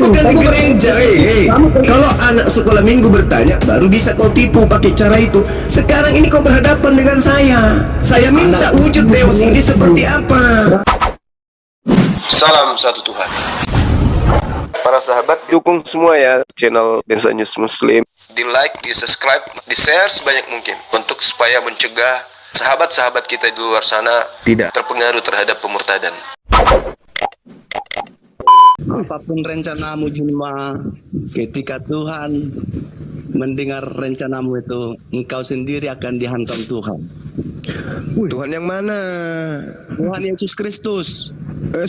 bukan di gereja. Kalau anak sekolah minggu bertanya, baru bisa kau tipu pakai cara itu. Sekarang ini kau berhadapan dengan saya. Saya minta wujud Deus ini seperti apa. Salam satu Tuhan. Para sahabat, dukung semua ya channel Densa News Muslim. Di like, di subscribe, di share sebanyak mungkin untuk supaya mencegah sahabat-sahabat kita di luar sana tidak terpengaruh terhadap pemurtadan. Apapun rencanamu Juma, ketika Tuhan mendengar rencanamu itu, engkau sendiri akan dihantam Tuhan. Tuhan yang mana? Tuhan Yesus Kristus.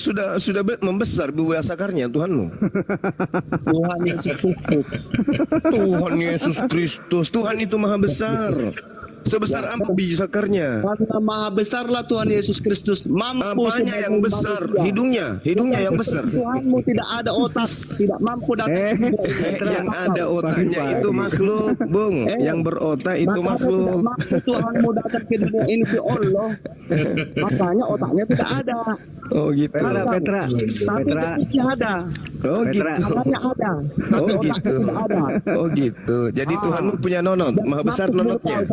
Sudah membesar buah sakarnya Tuhanmu. Tuhan Yesus Kristus. Tuhan Yesus Kristus. Tuhan itu maha besar. Sebesar apa biji sakarnya? Karena maha besarlah Tuhan Yesus Kristus. Mampu Apanya yang besar? manusia. Hidungnya yang besar. Tuhanmu tidak ada otak, tidak mampu datang. Yang ada otaknya itu makhluk, Bung. Yang berotak itu makhluk. Tuhanmu datang ke dunia ini ke Allah. Makanya otaknya tidak ada. Oh gitu. Petra. Tapi Kristusnya ada. Oh gitu. Otaknya ada. Tapi Oh otaknya gitu. tidak ada. Oh gitu. Jadi Tuhanmu punya nonot, maha besar nonotnya.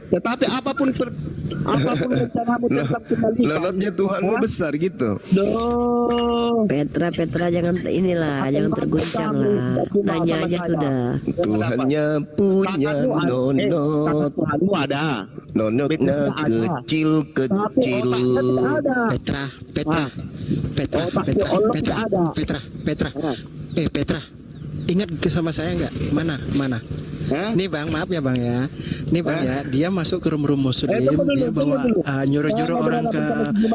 Tetapi apapun rencanamu tetap kembali. Nonotnya Tuhanmu besar gitu. Petra jangan jangan terguncang lah. Nanya aja sudah. Tuhannya punya nonot. Tuhanmu ada. Nonotnya kecil. Petra, ingat sama saya nggak? Mana? Nih bang, maaf ya bang ya. Nih bang ya, dia masuk ke room muslim, dia bawa nyuruh orang ke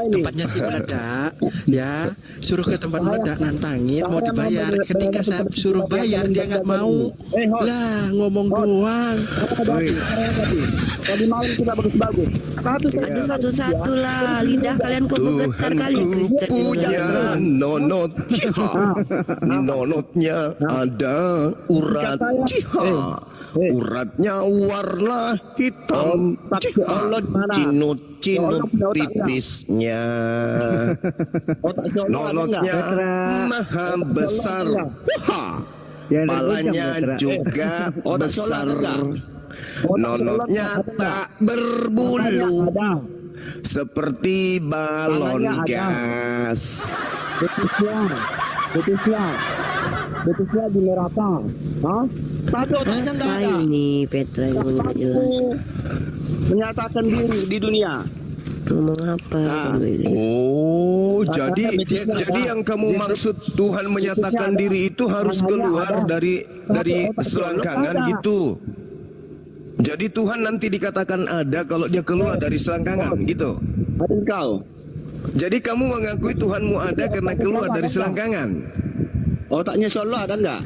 tempatnya si meledak, ya suruh ke tempat meledak, nantangin mau dibayar. Ketika saya suruh bayar dia nggak mau. Lah ngomong doang. Tadi malam kita bagus-bagus. Tapi Satu-satu lah. Lidah kalian kok bergetar kali. Tuhanku punya nonot. Nonotnya ada urat. Uratnya warna hitam. Cinut tipisnya. Nonotnya maha besar. Palanya juga besar. Nonotnya tak berbulu seperti balon gas. Betisnya di neraka. Tapi otaknya nggak ada. Ini Petra yang nggak jelas. Menyatakan diri di dunia. Ngomong apa? Oh, jadi yang kamu maksud Tuhan menyatakan diri itu harus keluar dari selangkangan gitu. Jadi Tuhan nanti dikatakan ada kalau dia keluar dari selangkangan gitu. Ada engkau. Jadi kamu mengakui Tuhanmu ada karena keluar dari selangkangan. Otaknya Solo ada enggak?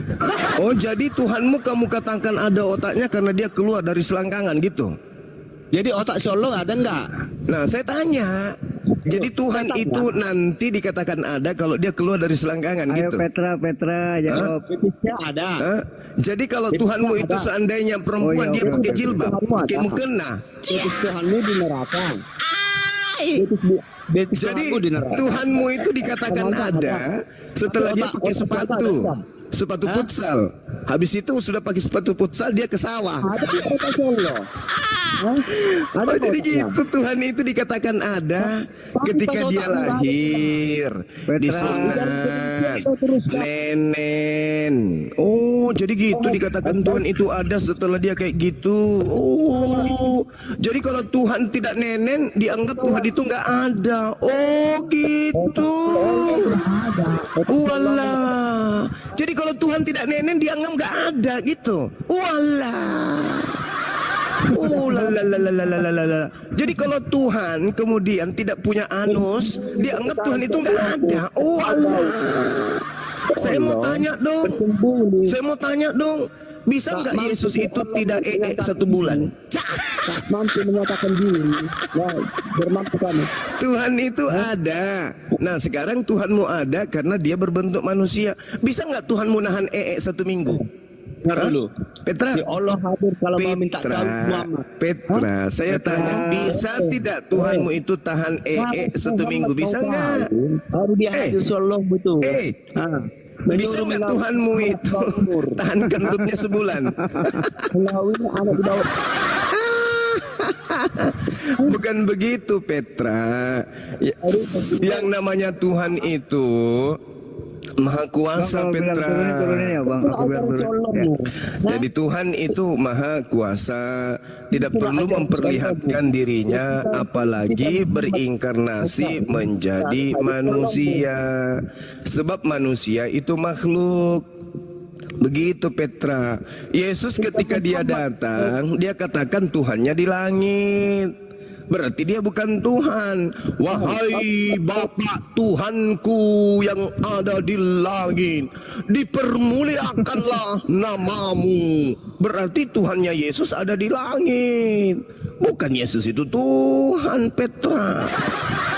Oh, jadi Tuhanmu kamu katakan ada otaknya karena dia keluar dari selangkangan gitu. Jadi otak Solo ada enggak? Nah, saya tanya. Jadi Tuhan itu nanti dikatakan ada kalau dia keluar dari selangkangan gitu. Petra jawab. Betisnya ada. Jadi kalau Tuhanmu itu seandainya perempuan dia pakai jilbab, pakai mukena. Betis Tuhanmu di neraka. Jadi Tuhanmu itu dikatakan ada setelah dia pakai sepatu futsal. Habis itu sudah pakai sepatu futsal dia ke sawah. Oh, jadi gitu Tuhan itu dikatakan ada ketika dia lahir, disunat, nenen. Oh, jadi gitu dikatakan Tuhan itu ada setelah dia kayak gitu. Oh, jadi kalau Tuhan tidak nenen dianggap Tuhan itu nggak ada. Oh, gitu. Walah. Jadi kalau Tuhan tidak nenen dianggap nggak ada gitu. Walah. Oh la la la la la la la la. Jadi kalau Tuhan kemudian tidak punya anus, dianggap Tuhan itu nggak ada. Oh Allah. Saya mau tanya dong. Bisa nggak Yesus itu tidak satu bulan? Mampu menyatakan diri. Ya, bermampu kamu. Tuhan itu ada. Nah sekarang Tuhanmu ada karena dia berbentuk manusia. Bisa nggak Tuhanmu nahan satu minggu? Dengar dulu. Petra, Allah hadir kalau mau minta Muhammad. Petra, saya tanya, bisa tidak Tuhanmu itu tahan satu minggu? Bisa nggak? Baru dia hadir Allah betul. Bisa nggak Tuhanmu itu tahan kentutnya sebulan? Melalui anak di bawah. Bukan begitu Petra. Yang namanya Tuhan itu Maha Kuasa Petra. Jadi Tuhan itu Maha Kuasa, tidak perlu memperlihatkan dirinya, apalagi berinkarnasi menjadi manusia. Sebab manusia itu makhluk. Begitu Petra. Yesus ketika dia datang, dia katakan Tuhannya di langit. Berarti dia bukan Tuhan. Wahai Bapa Tuhanku yang ada di langit, dipermuliakanlah namamu. Berarti Tuhannya Yesus ada di langit. Bukan Yesus itu Tuhan Petra.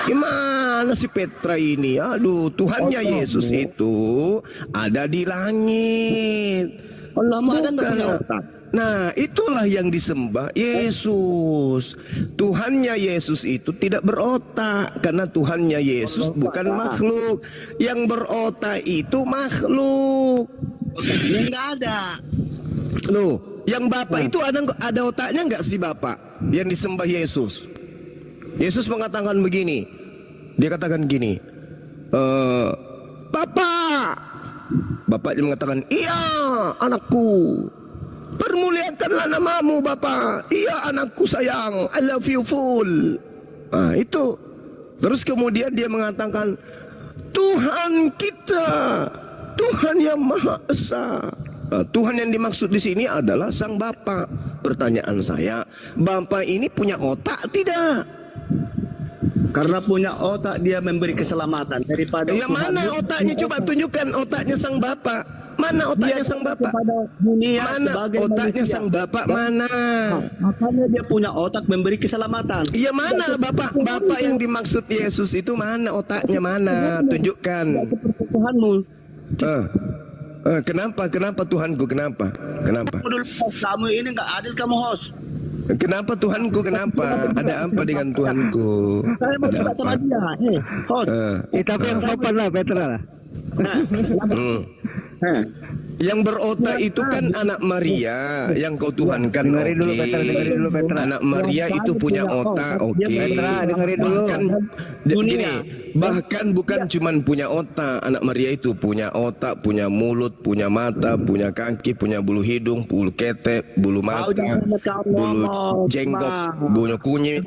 Gimana si Petra ini? Aduh, Tuhannya Yesus itu ada di langit. Allah ada nggak punya Bukan. otak? Nah, itulah yang disembah Yesus. Tuhannya Yesus itu tidak berotak, karena Tuhannya Yesus bukan makhluk. Yang berotak itu makhluk. Otaknya nggak ada. Loh, yang Bapak itu ada otaknya nggak sih Bapak yang disembah Yesus? Yesus mengatakan begini. Dia katakan gini, Bapak. Bapaknya mengatakan, iya anakku. Permuliakanlah namamu Bapa. Iya anakku sayang, I love you full. Nah itu. Terus kemudian dia mengatakan, Tuhan kita, Tuhan yang Maha Esa. Nah, Tuhan yang dimaksud di sini adalah Sang Bapa. Pertanyaan saya, Bapa ini punya otak tidak? Karena punya otak dia memberi keselamatan daripada. Yang mana otaknya? Coba tunjukkan otaknya Sang Bapa. Mana otaknya Sang Bapa? Mana otaknya Sang Bapa? Mana? Makanya dia punya otak memberi keselamatan. Iya mana Bapak yang dimaksud Yesus itu mana otaknya mana? Tunjukkan. Seperti Tuhanmu. Kenapa Tuhanku? Kenapa? Dulu kamu ini nggak adil, kamu host. Kenapa Tuhanku? Kenapa? Ada apa dengan Tuhanku? Saya mau Ada debat sama apa? dia. Host. Tapi yang sopan lah Petra lah. Yang berotak itu kan anak Maria yang kau tuhankan. Dengerin dulu, Oke. Petra, dengerin dulu, Petra. Anak Maria itu punya otak. Oke. Petra, dengerin dulu. Bahkan gini, bahkan bukan cuman punya otak. Anak Maria itu punya otak, punya mulut, punya mata, punya kaki, punya bulu hidung, bulu ketek, bulu mata, bulu jenggot, bulu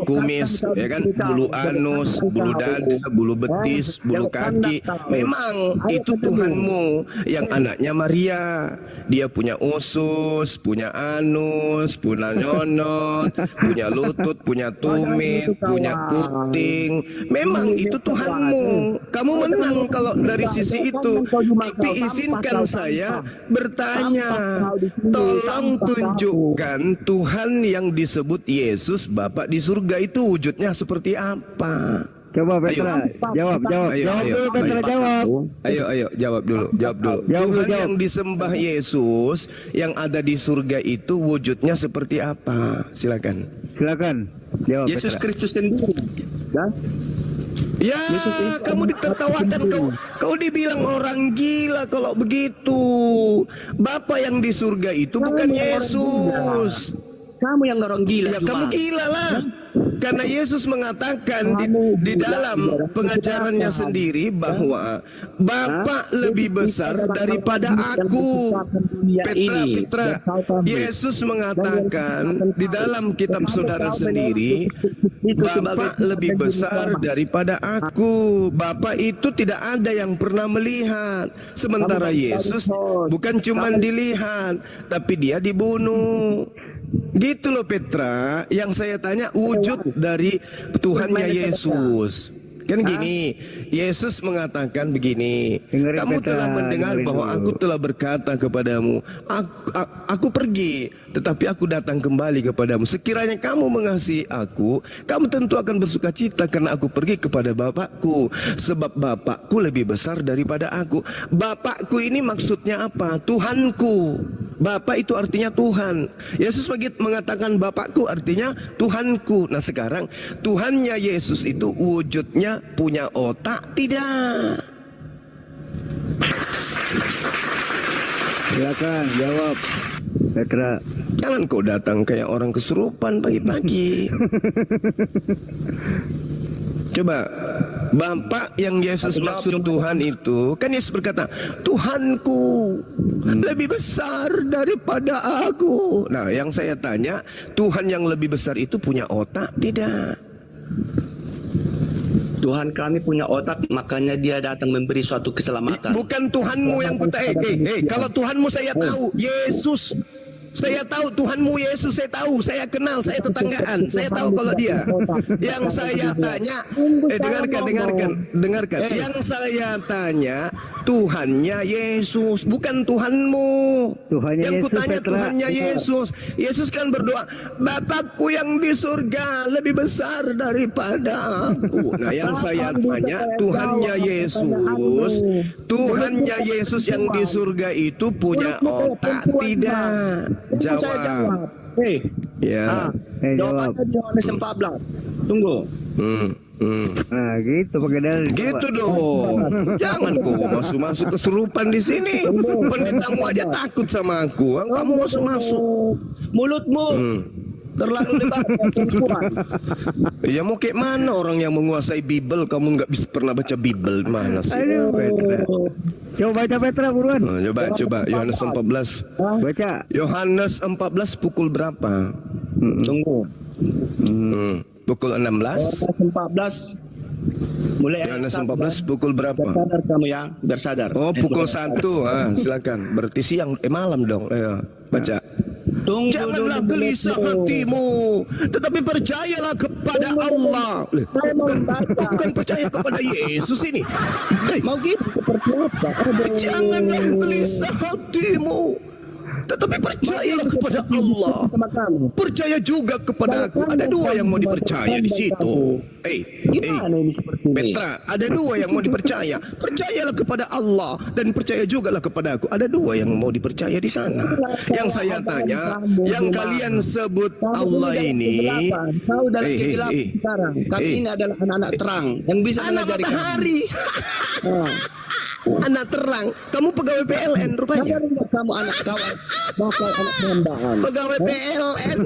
kumis, ya kan, bulu anus, bulu dada, bulu betis, bulu kaki. Memang itu Tuhanmu yang anaknya Maria. Dia punya usus, punya anus, punya nyonot, punya lutut, punya tumit, punya puting. Memang itu Tuhanmu. Kamu menang kalau dari sisi itu. Tapi izinkan saya bertanya. Tolong tunjukkan Tuhan yang disebut Yesus Bapa di surga itu wujudnya seperti apa? Coba Petra, jawab dulu Petra, jawab. Ayo, jawab dulu. Tuhan yang disembah Yesus yang ada di surga itu wujudnya seperti apa? Silakan. Jawab Yesus Petra. Kristus sendiri. Ya, kamu ditertawakan, kau dibilang orang gila kalau begitu. Bapa yang di surga itu bukan Yesus. Kamu yang orang gila. Ya, kamu gila lah. Karena Yesus mengatakan di dalam pengajarannya sendiri bahwa Bapa lebih besar daripada aku. Petra, Yesus mengatakan di dalam kitab saudara sendiri, Bapa lebih besar daripada aku. Bapa itu tidak ada yang pernah melihat. Sementara Yesus bukan cuma dilihat, tapi dia dibunuh. Gitu loh Petra, yang saya tanya wujud dari Tuhannya Yesus. Kan gini, Yesus mengatakan begini, kamu telah mendengar bahwa aku telah berkata kepadamu, aku pergi, tetapi aku datang kembali kepadamu. Sekiranya kamu mengasihi aku, kamu tentu akan bersuka cita karena aku pergi kepada Bapakku. Sebab Bapakku lebih besar daripada aku. Bapakku ini maksudnya apa? Tuhanku. Bapak itu artinya Tuhan. Yesus mengatakan Bapakku artinya Tuhanku. Nah sekarang Tuhannya Yesus itu wujudnya punya otak tidak? Silakan jawab. Petra. Jangan kau datang kayak orang kesurupan pagi-pagi. Coba, Bapak yang Yesus maksud Tuhan itu, kan Yesus berkata, Tuhanku lebih besar daripada aku. Nah, yang saya tanya, Tuhan yang lebih besar itu punya otak tidak? Tuhan kami punya otak, makanya dia datang memberi suatu keselamatan. Bukan Tuhanmu yang kutanya. Kalau Tuhanmu saya tahu, Yesus. Saya tahu Tuhanmu Yesus, saya tahu, saya kenal, saya tetanggaan, saya tahu kalau dia. Yang saya tanya, dengarkan. Yang saya tanya, Tuhannya Yesus, bukan Tuhanmu. Tuhannya Yang Yesus, kutanya Petra. Tuhannya Yesus. Yesus kan berdoa, Bapakku yang di surga lebih besar daripada aku. Nah, yang saya tanya, Tuhannya Yesus, Tuhannya Yesus yang di surga itu punya otak tidak? Tunggu saya jawab. Ya. Jawab. Jawabannya Yohanes 14. Tunggu. Nah, gitu pakai dalil. Gitu dong. Jangan kau masuk kesurupan di sini. Pendetamu aja takut sama aku. Kamu masuk. Mulutmu terlalu lebar. Ya mau kayak mana orang yang menguasai Bible, kamu nggak bisa pernah baca Bible, mana sih? Aduh, Petra. Coba baca Petra buruan. Nah, coba Yohanes 14. Baca. Yohanes 14 pukul berapa? Tunggu. Pukul 16. 14. Mulai Yohanes 14 pukul berapa? Bersadar kamu ya, bersadar. Oh, pukul 1. Silakan. Berarti siang, malam dong. Ayo, baca. Tunggu Janganlah dulu, gelisah hatimu, tetapi percayalah kepada Allah. Saya mau baca. Bukan percaya kepada Yesus ini. Hei, Mau gitu seperti apa? janganlah gelisah hatimu, tetapi percayalah kepada Allah. Sama kamu. Percaya juga kepada aku. Ada dua yang mau dipercaya di situ. Gimana ini seperti ini? Petra, ada dua yang mau dipercaya. Percayalah kepada Allah dan percaya jugalah kepada aku. Ada dua yang mau dipercaya di sana. Yang saya tanya, yang kalian sebut Allah ini, Kau dalam kegelapan sekarang. Kami ini adalah anak-anak terang yang bisa anak mengajari kamu. matahari, anak terang. Kamu pegawai PLN rupanya. Sadar enggak kamu anak kawan, bakal anak perempuan. Pegawai PLN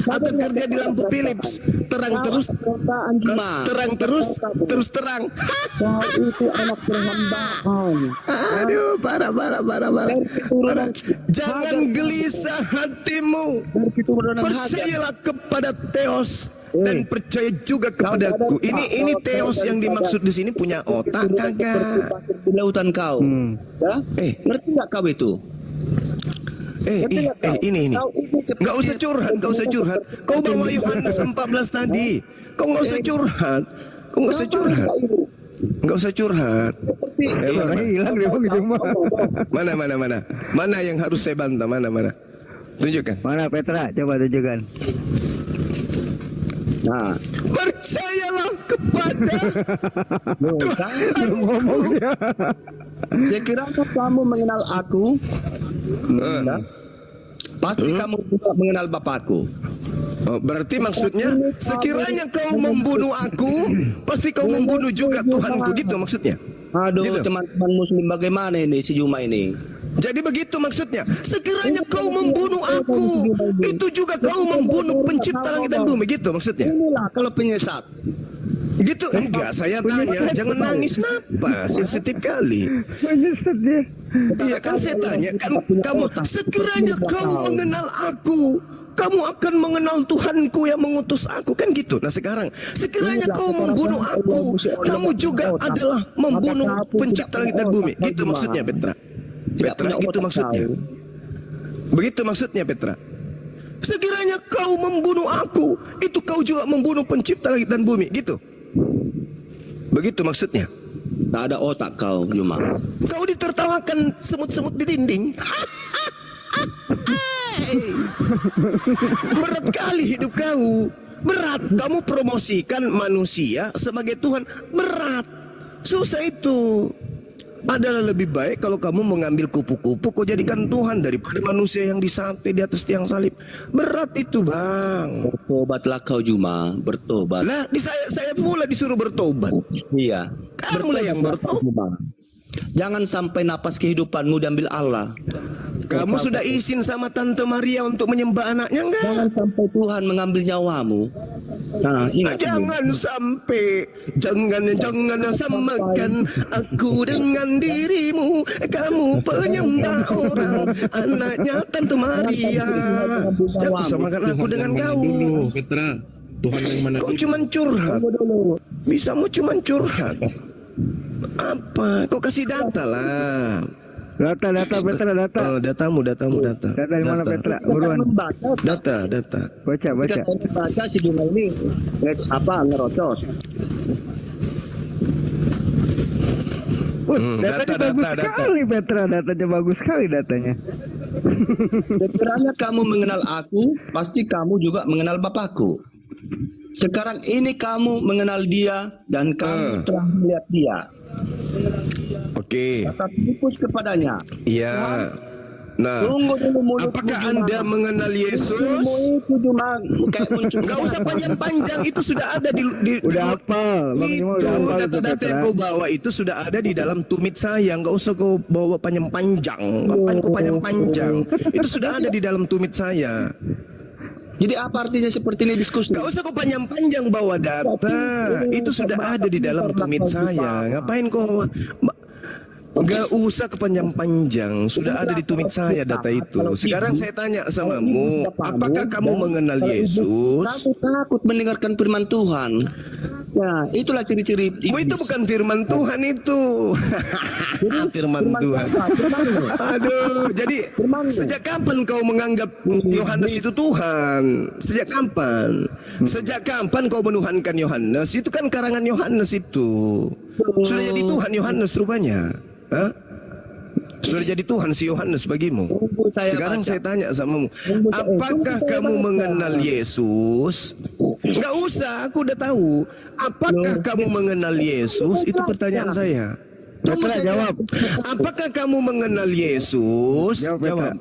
atau kerja di lampu Philips. Terang terus, terang terus terang. Kau itu anak perhambaan. Aduh, parah. Dari keturunan Jangan gelisah hatimu. dari keturunan Hagar. Percayalah kepada Theos dan percaya juga kepadaku. Ini Theos yang dimaksud di sini punya otak kagak? Di lautan kau. Ya? Ngerti nggak kau itu? Ini. Kau ini seperti- Nggak usah curhat. Kau bawa Yohanes 14 tadi. Kau nggak usah curhat. Nggak usah curhat. Orangnya hilang dia bang cuma. Mana yang harus saya bantah? Mana? Tunjukkan. Mana Petra? Coba tunjukkan. Nah, Percayalah kepada Ngomong dia. sekiranya kamu mengenal aku, ya, pasti kamu juga mengenal Bapakku. Oh, berarti maksudnya sekiranya kau membunuh aku, pasti kau membunuh juga Tuhanku, gitu maksudnya. Aduh, Gitu. teman-teman muslim bagaimana ini si Juma ini? Jadi begitu maksudnya. Sekiranya kau membunuh aku, itu juga kau membunuh pencipta langit dan bumi, gitu maksudnya. Inilah kalau penyesat. Gitu enggak, saya tanya, jangan nangis napa, sensitif kali. Menyesat dia. Iya kan saya tanya, kan kamu sekiranya kau mengenal aku, kamu akan mengenal Tuhanku yang mengutus aku, kan gitu. Nah sekarang, sekiranya kau membunuh aku, kamu juga adalah membunuh pencipta langit dan bumi, gitu maksudnya Petra. Petra, gitu maksudnya. Begitu maksudnya Petra. Sekiranya kau membunuh aku, itu kau juga membunuh pencipta langit dan bumi, gitu. Begitu maksudnya. Tak ada otak kau, Juma. Kau ditertawakan semut-semut di dinding. Berat kali hidup kau. Berat. Kamu promosikan manusia sebagai Tuhan. Berat. Susah itu. Adalah lebih baik kalau kamu mengambil kupu-kupu kau jadikan Tuhan daripada manusia yang disate di atas tiang salib. Berat itu bang. Bertobatlah kau, Juma. Bertobat. Lah di saya pula disuruh bertobat. Iya. Kamu lah yang bertobat. Juma. Jangan sampai napas kehidupanmu diambil Allah. Kamu sudah izin sama Tante Maria untuk menyembah anaknya enggak? Jangan sampai Tuhan mengambil nyawamu. Nah, ingat. Jangan sampai, jangan samakan aku dengan dirimu. Kamu penyembah orang, anaknya Tante Maria. Jangan samakan aku dengan kau. Dulu, Petra. Tuhan yang mana? Kau cuman curhat. Bisamu cuman curhat. Apa? Kau kasih data lah. Data Petra, data. Oh, datamu. Data di mana Petra? Buruan. Data. Baca. Jika saya baca si bunga ini ngerocos. Datanya bagus sekali Petra, datanya bagus sekali datanya. Sekiranya kamu mengenal aku, pasti kamu juga mengenal Bapakku. Sekarang ini kamu mengenal dia dan kamu telah melihat dia. Oke. Tetap fokus kepadanya. Iya. Nah, Tunggu dulu mulutmu apakah gimana? Anda mengenal Yesus? Mulutmu itu cuma kayak muncul. Gak usah panjang-panjang, itu sudah ada di Udah hafal, Bang Imo itu udah hafal itu data-data yang Petra. kau bawa itu sudah ada di dalam tumit saya. Gak usah kau bawa panjang-panjang. Ngapain kau panjang-panjang? Itu sudah ada di dalam tumit saya. Jadi apa artinya seperti ini diskusi? Gak usah kau panjang-panjang bawa data. Itu sudah ada di dalam tumit saya. Ngapain kau? Gak usah kepanjang-panjang. Sudah ada di tumit saya data itu. Sekarang saya tanya samamu, apakah kamu mengenal Yesus? Kamu takut mendengarkan firman Tuhan. Ya, itulah ciri-ciri Oh, itu bukan firman Tuhan itu. Firman Tuhan. Aduh, jadi sejak kapan kau menganggap Yohanes itu Tuhan? Sejak kapan? Sejak kapan kau menuhankan Yohanes? Itu kan karangan Yohanes itu. Sudah jadi Tuhan Yohanes rupanya. Hah? Sudah jadi Tuhan si Yohanes bagimu. Sekarang saya tanya samamu, apakah kamu mengenal Yesus? Enggak usah, aku udah tahu. Apakah kamu mengenal Yesus? Itu pertanyaan saya. Petra jawab. Apakah kamu mengenal Yesus? Jawab.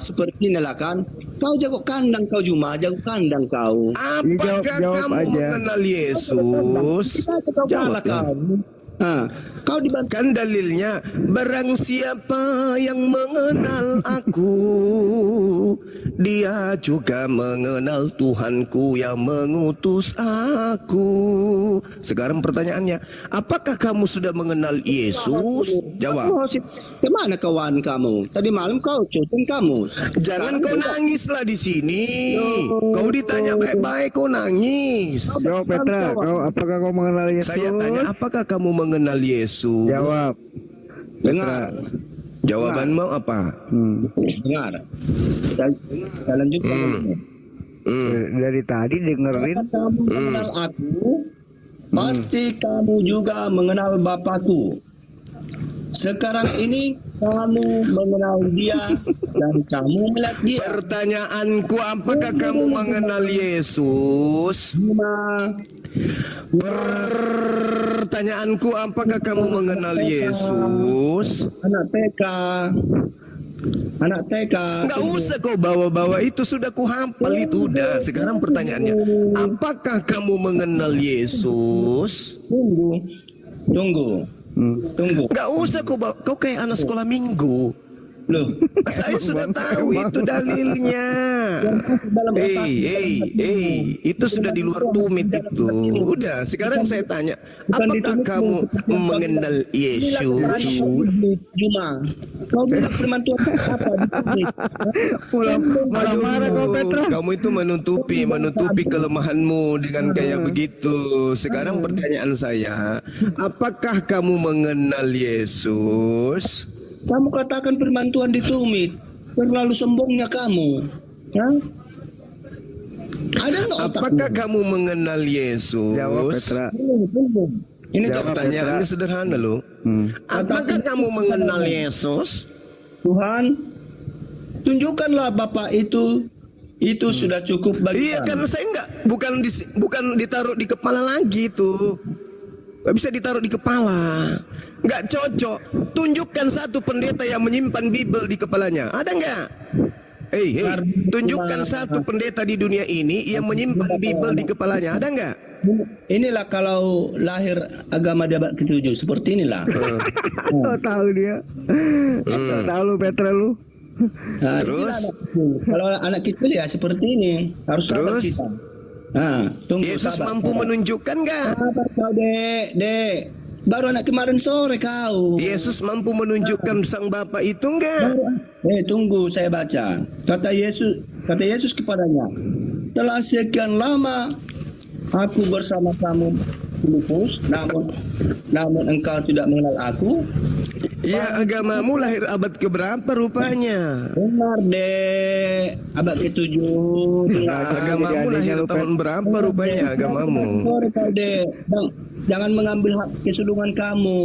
Seperti inilah kan. Kau jago kandang kau Juma, jago kandang kau. Apakah Jawab kamu aja. mengenal Yesus? Jawab Jawab. Kau dibantu. Kan dalilnya, barang siapa yang mengenal aku, dia juga mengenal Tuhanku yang mengutus aku. Sekarang pertanyaannya, apakah kamu sudah mengenal Yesus? Jawab. Kemana kawan kamu? Tadi malam kau cutun kamu. Jangan kau nangislah di sini. Kau ditanya baik-baik, kau nangis. Jawab Petra, apakah kau mengenal Yesus? Saya tanya, apakah kamu mengenal Yesus? Jawab. Dengar. Jawabanmu apa? Dengar. Kita lanjutkan. Dari tadi dengerin. Kamu mengenal aku, pasti kamu juga mengenal Bapakku. Sekarang ini kamu mengenal dia dan kamu melihat dia. Pertanyaanku, apakah kamu mengenal Yesus? Pertanyaanku, apakah kamu mengenal Yesus? Anak TK. Nggak usah kau bawa-bawa itu, sudah ku hafal itu udah. Sekarang pertanyaannya, apakah kamu mengenal Yesus? Tunggu. Nggak usah kau bawa, kau kayak anak sekolah minggu. Loh, Saya sudah tahu itu dalilnya. Itu sudah di luar tumit itu. Udah, sekarang saya tanya, apakah kamu mengenal Yesus? Juma. Kau bilang firman Tuhan apa? Malah marah kau Petra. Kamu itu menutupi kelemahanmu dengan kayak begitu. Sekarang pertanyaan saya, apakah kamu mengenal Yesus? Kamu katakan firman Tuhan ditumit. Terlalu sombongnya kamu. Ya? Ada nggak otak? Apakah kamu mengenal Yesus? Jawab Petra. Ini Jawab, Pertanyaannya sederhana loh. Apakah kamu mengenal Yesus? Tuhan, tunjukkanlah Bapak itu sudah cukup bagi Iya, kami. karena saya bukan ditaruh di kepala lagi itu. Gak bisa ditaruh di kepala. Gak cocok. Tunjukkan satu pendeta yang menyimpan Bible di kepalanya. Ada nggak? Tunjukkan satu pendeta di dunia ini yang menyimpan Bible di kepalanya, ada nggak? Inilah kalau lahir agama di abad ke-7 seperti inilah. Oh, tahu dia. Tahu lu Petra lu. Nah, Terus? inilah anak kecil. Kalau anak kecil ya seperti ini, harus sabar Terus? kita. Nah, tunggu Yesus sabar. mampu menunjukkan nggak? Sabar kau, Dek. Baru anak kemarin sore kau. Yesus mampu menunjukkan sang Bapa itu nggak? Tunggu saya baca. Kata Yesus kepadanya, telah sekian lama aku bersama kamu, Filipus, namun engkau tidak mengenal aku. Ya, agamamu lahir abad keberapa rupanya? Benar, Dek. Abad ke-7. Agamamu lahir tahun berapa rupanya agamamu? Sore kau, Dek. Jangan mengambil hak kesulungan kamu.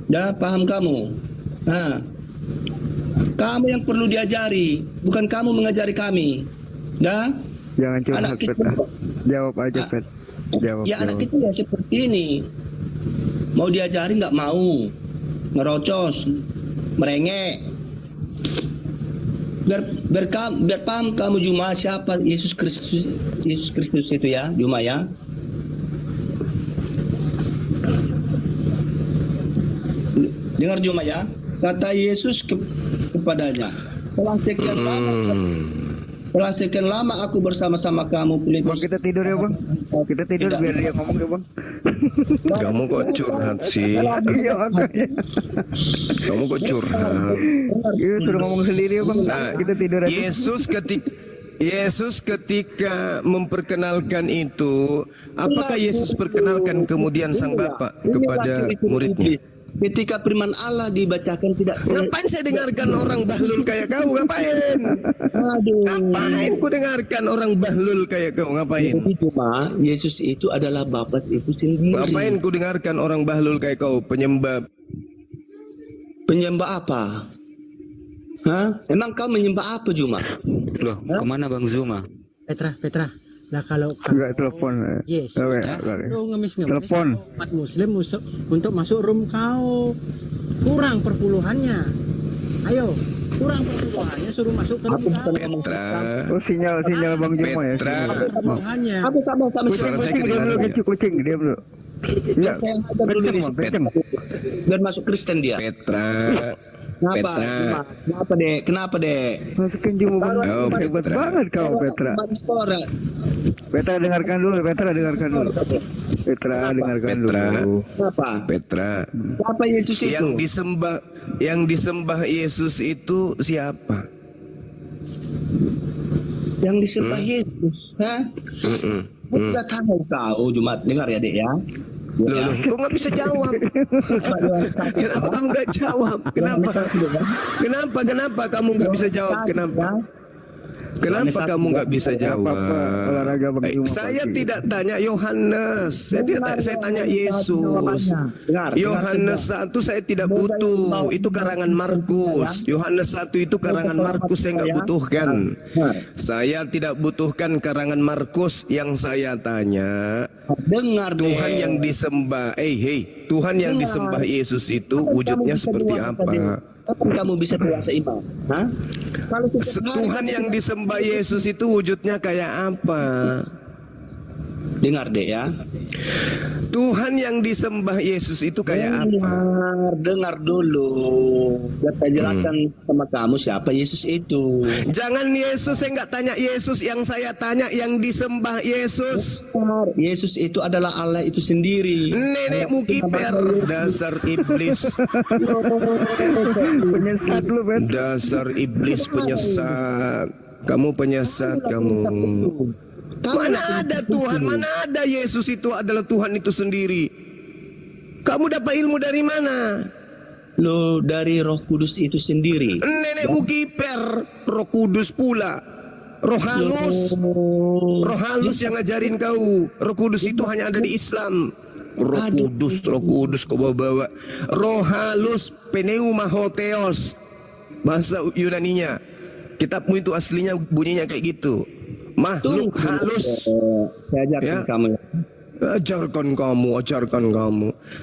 Dah paham kamu? Nah, kamu yang perlu diajari, bukan kamu mengajari kami. Dah? Jangan curhat Anak kita- Petra. Jawab aja Pet. Jawab. Ya anak jawab. kita ya seperti ini. Mau diajari nggak mau, ngerocos, merengek. Biar paham kamu Juma siapa Yesus Kristus itu ya, Juma ya. Dengar Juma ya. Kata Yesus kepadanya, telah sekian lama aku bersama-sama kamu, Bang, Filipus. kita tidur ya Bang. Kita tidur Tidak. biar dia ngomong ya Bang. Kamu kok curhat sih? Iya makanya. Kamu kok curhat? Iya suruh ngomong sendiri ya Bang. Nah, Kita tidur aja. Yesus ketika memperkenalkan itu, apakah Yesus perkenalkan kemudian sang Bapa kepada muridnya? Ketika firman Allah dibacakan tidak. Ngapain saya dengarkan orang bahlul kayak kau? Ngapain? Aduh. Ngapain ku dengarkan orang bahlul kayak kau? Ngapain? Jadi cuma Yesus itu adalah Bapa itu sendiri. Ngapain ku dengarkan orang bahlul kayak kau? Penyembah. Penyembah apa? Hah? Emang kau menyembah apa Juma? Loh, kemana Bang Zuma? Petra. Lah kalau Enggak telepon. Yes. Kau ngemis-ngemis Telepon. umat muslim untuk masuk room kau. Kurang perpuluhannya. Ayo, kurang perpuluhannya suruh masuk ke room kau. Petra. Oh sinyal Bang Juma ya. Petra. Perpuluhannya. Apa sama Suara saya Kucing diam dulu, kedengaran. kucing diam dulu. Biar saya hadap dulu Kenceng di Bang, situ. kenceng. Biar masuk Kristen dia. Petra. Kenapa? Petra. Kenapa dek? Masukin Juma Bang. Oh, Hebat Petra. banget kau Petra. Suara. Petra dengarkan dulu. Petra dengarkan dulu. Kenapa? Petra. Apa Yesus itu? Yang disembah Yesus itu siapa? Yang disembah Yesus. Hah? Udah tahu kau Jumat, dengar ya dek ya. Loh, kok nggak bisa jawab? Kenapa kamu nggak jawab? Kenapa kamu nggak bisa jawab? Kenapa kamu nggak bisa jawab? Olahraga Bang Juma. Saya tidak tanya Yohanes, saya tanya Yesus. Dengar, Yohanes 1 saya tidak butuh, itu karangan Markus. Yohanes 1 itu karangan Markus, saya nggak butuhkan. Saya tidak butuhkan karangan Markus. Yang saya tanya, dengar deh. Tuhan yang disembah, Tuhan yang disembah Yesus itu wujudnya seperti apa? Kapan kamu bisa puasa iman? Hah? Kalau Tuhan yang disembah Yesus itu wujudnya kayak apa? dengar deh ya. Tuhan yang disembah Yesus itu kayak apa? Dengar dulu. Biar saya jelaskan sama kamu siapa Yesus itu. Jangan Yesus, saya nggak tanya Yesus, yang saya tanya yang disembah Yesus. Yesus itu adalah Allah itu sendiri. Nenekmu kiper, dasar iblis, Penyesat lu Bet. dasar iblis penyesat. Kamu penyesat kamu. Mana ada Tuhan, mana ada Yesus itu adalah Tuhan itu sendiri. Kamu dapat ilmu dari mana? Lo dari Roh Kudus itu sendiri. Nenekmu kiper, Roh Kudus pula. Roh halus yang ngajarin kau. Roh Kudus itu hanya ada di Islam. Roh Kudus kau bawa-bawa. Roh halus, pneumahotheos, bahasa Yunaninya. Kitabmu itu aslinya bunyinya kayak gitu. Makhluk halus. Saya ajarkan Ya. kamu. Ajarkan kamu.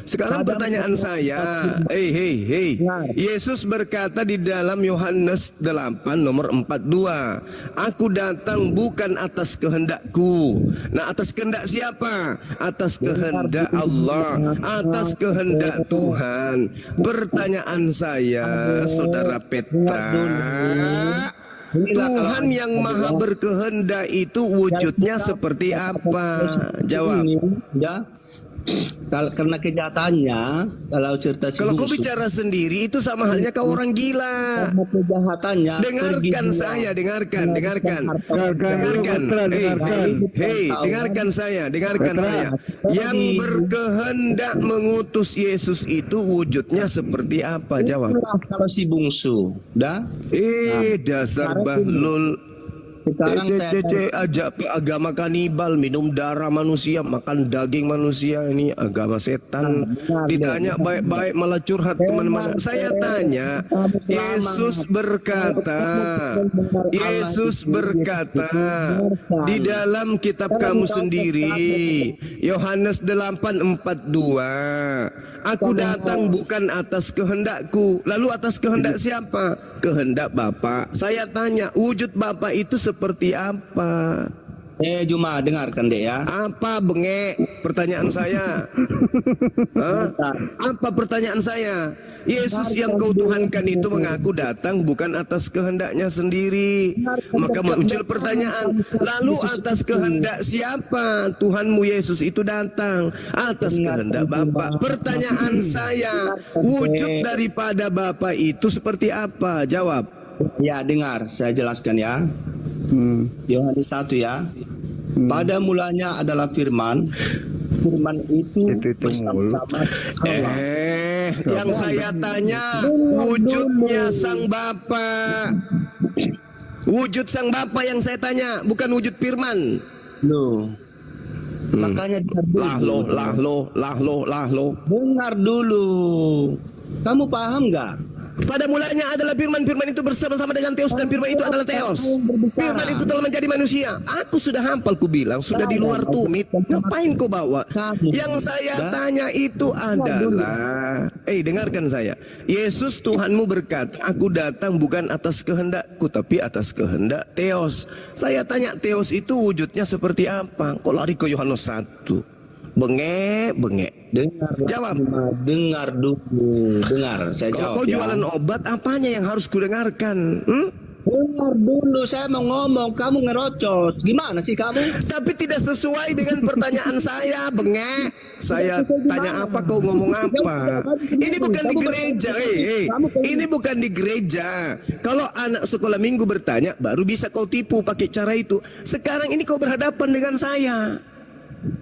Sekarang pertanyaan saya, hei. Yesus berkata di dalam Yohanes 8 nomor 42, aku datang bukan atas kehendakku. Nah, atas kehendak siapa? Atas kehendak Allah, atas kehendak Tuhan. Pertanyaan saya, Saudara Petra, Tuhan yang maha berkehendak itu wujudnya seperti apa? Jawab. Ya. Karena kejahatannya, kalau cerita Kalau kau Cibungsu, bicara sendiri itu sama halnya kau orang gila. karena kejahatannya Dengarkan pergi saya, dengarkan. Hei, dengarkan saya. Yang berkehendak mengutus Yesus itu wujudnya seperti apa? Jawab. kalau si bungsu, dah. Dasar bahlul. Sekarang saya Ajak agama kanibal, minum darah manusia, makan daging manusia, ini agama setan. Ditanya baik-baik malah curhat kemana-mana. Saya tanya, Yesus berkata di dalam kitab kamu sendiri, Yohanes 8:42, aku datang bukan atas kehendakku. Lalu atas kehendak siapa? Kehendak Bapa. Saya tanya, wujud Bapa itu seperti apa? Juma dengarkan deh ya. Apa bengek? Pertanyaan saya. Hah? Apa pertanyaan saya? Yesus yang kau tuhankan itu mengaku datang bukan atas kehendaknya sendiri. Maka muncul pertanyaan, lalu atas kehendak siapa Tuhanmu Yesus itu datang? Atas kehendak Bapa. Pertanyaan saya, wujud daripada Bapa itu seperti apa? Jawab. Ya, dengar, saya jelaskan ya. Yohanes 1 ya. Pada mulanya adalah firman. Firman itu bersama-sama Allah. Yang saya tanya, wujudnya Sang Bapa. Wujud Sang Bapa yang saya tanya, bukan wujud firman. Loh. Makanya dengar dulu. Lah lo. Dengar dulu. Kamu paham nggak? Pada mulanya adalah firman itu bersama-sama dengan Theos, dan firman itu adalah Theos. Firman itu telah menjadi manusia. Aku sudah hafal, ku bilang, sudah di luar tumit. Ngapain kau bawa? Yang saya tanya itu adalah, dengarkan saya. Yesus Tuhanmu berkata, aku datang bukan atas kehendakku, tapi atas kehendak Theos. Saya tanya, Theos itu wujudnya seperti apa? Kau lari ke Yohanes 1. Bengek. Jawab. Dengar dulu. Dengar, saya Kalau jawab kau ya. jualan obat, apanya yang harus kudengarkan? Dengar dulu, saya mau ngomong, kamu ngerocos. Gimana sih kamu? Tapi tidak sesuai dengan pertanyaan saya, bengek. Saya tanya apa, kau ngomong apa? Ini bukan di gereja, Ini bukan di gereja. Kalau anak sekolah minggu bertanya, baru bisa kau tipu pakai cara itu. Sekarang ini kau berhadapan dengan saya.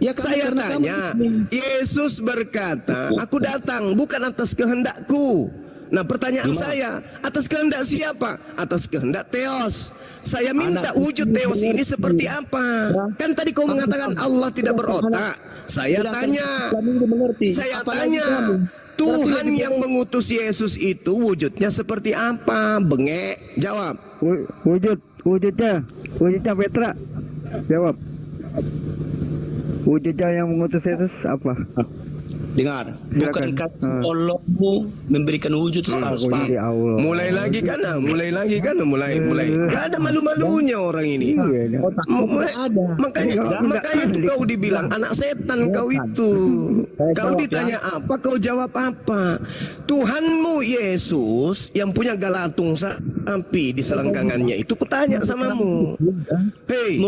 Ya, Saya tanya, Yesus berkata, aku datang bukan atas kehendakku. Nah, pertanyaan saya, atas kehendak siapa? Atas kehendak Theos. Saya minta wujud Theos ini seperti apa? Kan tadi kau mengatakan Allah tidak berotak. Saya tanya, Tuhan yang mengutus Yesus itu wujudnya seperti apa? Bengek, jawab. Wujudnya Petra. Jawab. Wujudnya yang mengutus Yesus apa? Dengar, bukankah Allahmu memberikan wujud sepatu-sepatu? Mulai lagi kan? Mulai. Gak ada malu-malunya orang ini. Makanya tuh kau dibilang anak setan kau itu. Kau ditanya apa, kau jawab apa. Tuhanmu Yesus yang punya galatung sapi di selengkangannya itu kutanya samamu. Hei,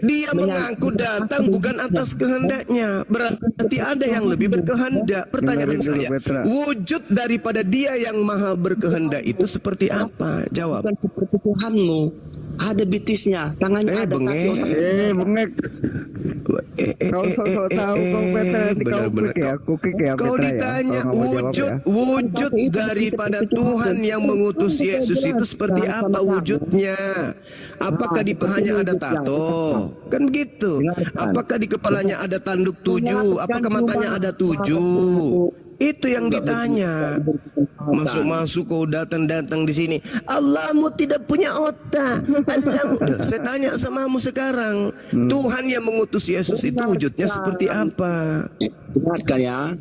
dia mengaku datang bukan atas kehendaknya. Berarti ada yang lebih berkehendak. Pertanyaan saya, wujud daripada dia yang maha berkehendak itu seperti apa? Jawab. Bukan seperti Tuhanmu. Ada bitisnya, tangannya ada kaki otak. Bengek. Kau tahu kau Petra, Kau ditanya wujud daripada Tuhan yang mengutus Yesus itu seperti apa wujudnya? Apakah di pahanya ada tato? Kan begitu. Apakah di kepalanya ada tanduk 7? Apakah matanya ada 7? Itu yang ditanya. Masuk-masuk kau datang-datang di sini. Allahmu tidak punya otak. Allahmu. Saya tanya samamu sekarang. Tuhan yang mengutus Yesus itu wujudnya seperti apa? Dengarkan ya.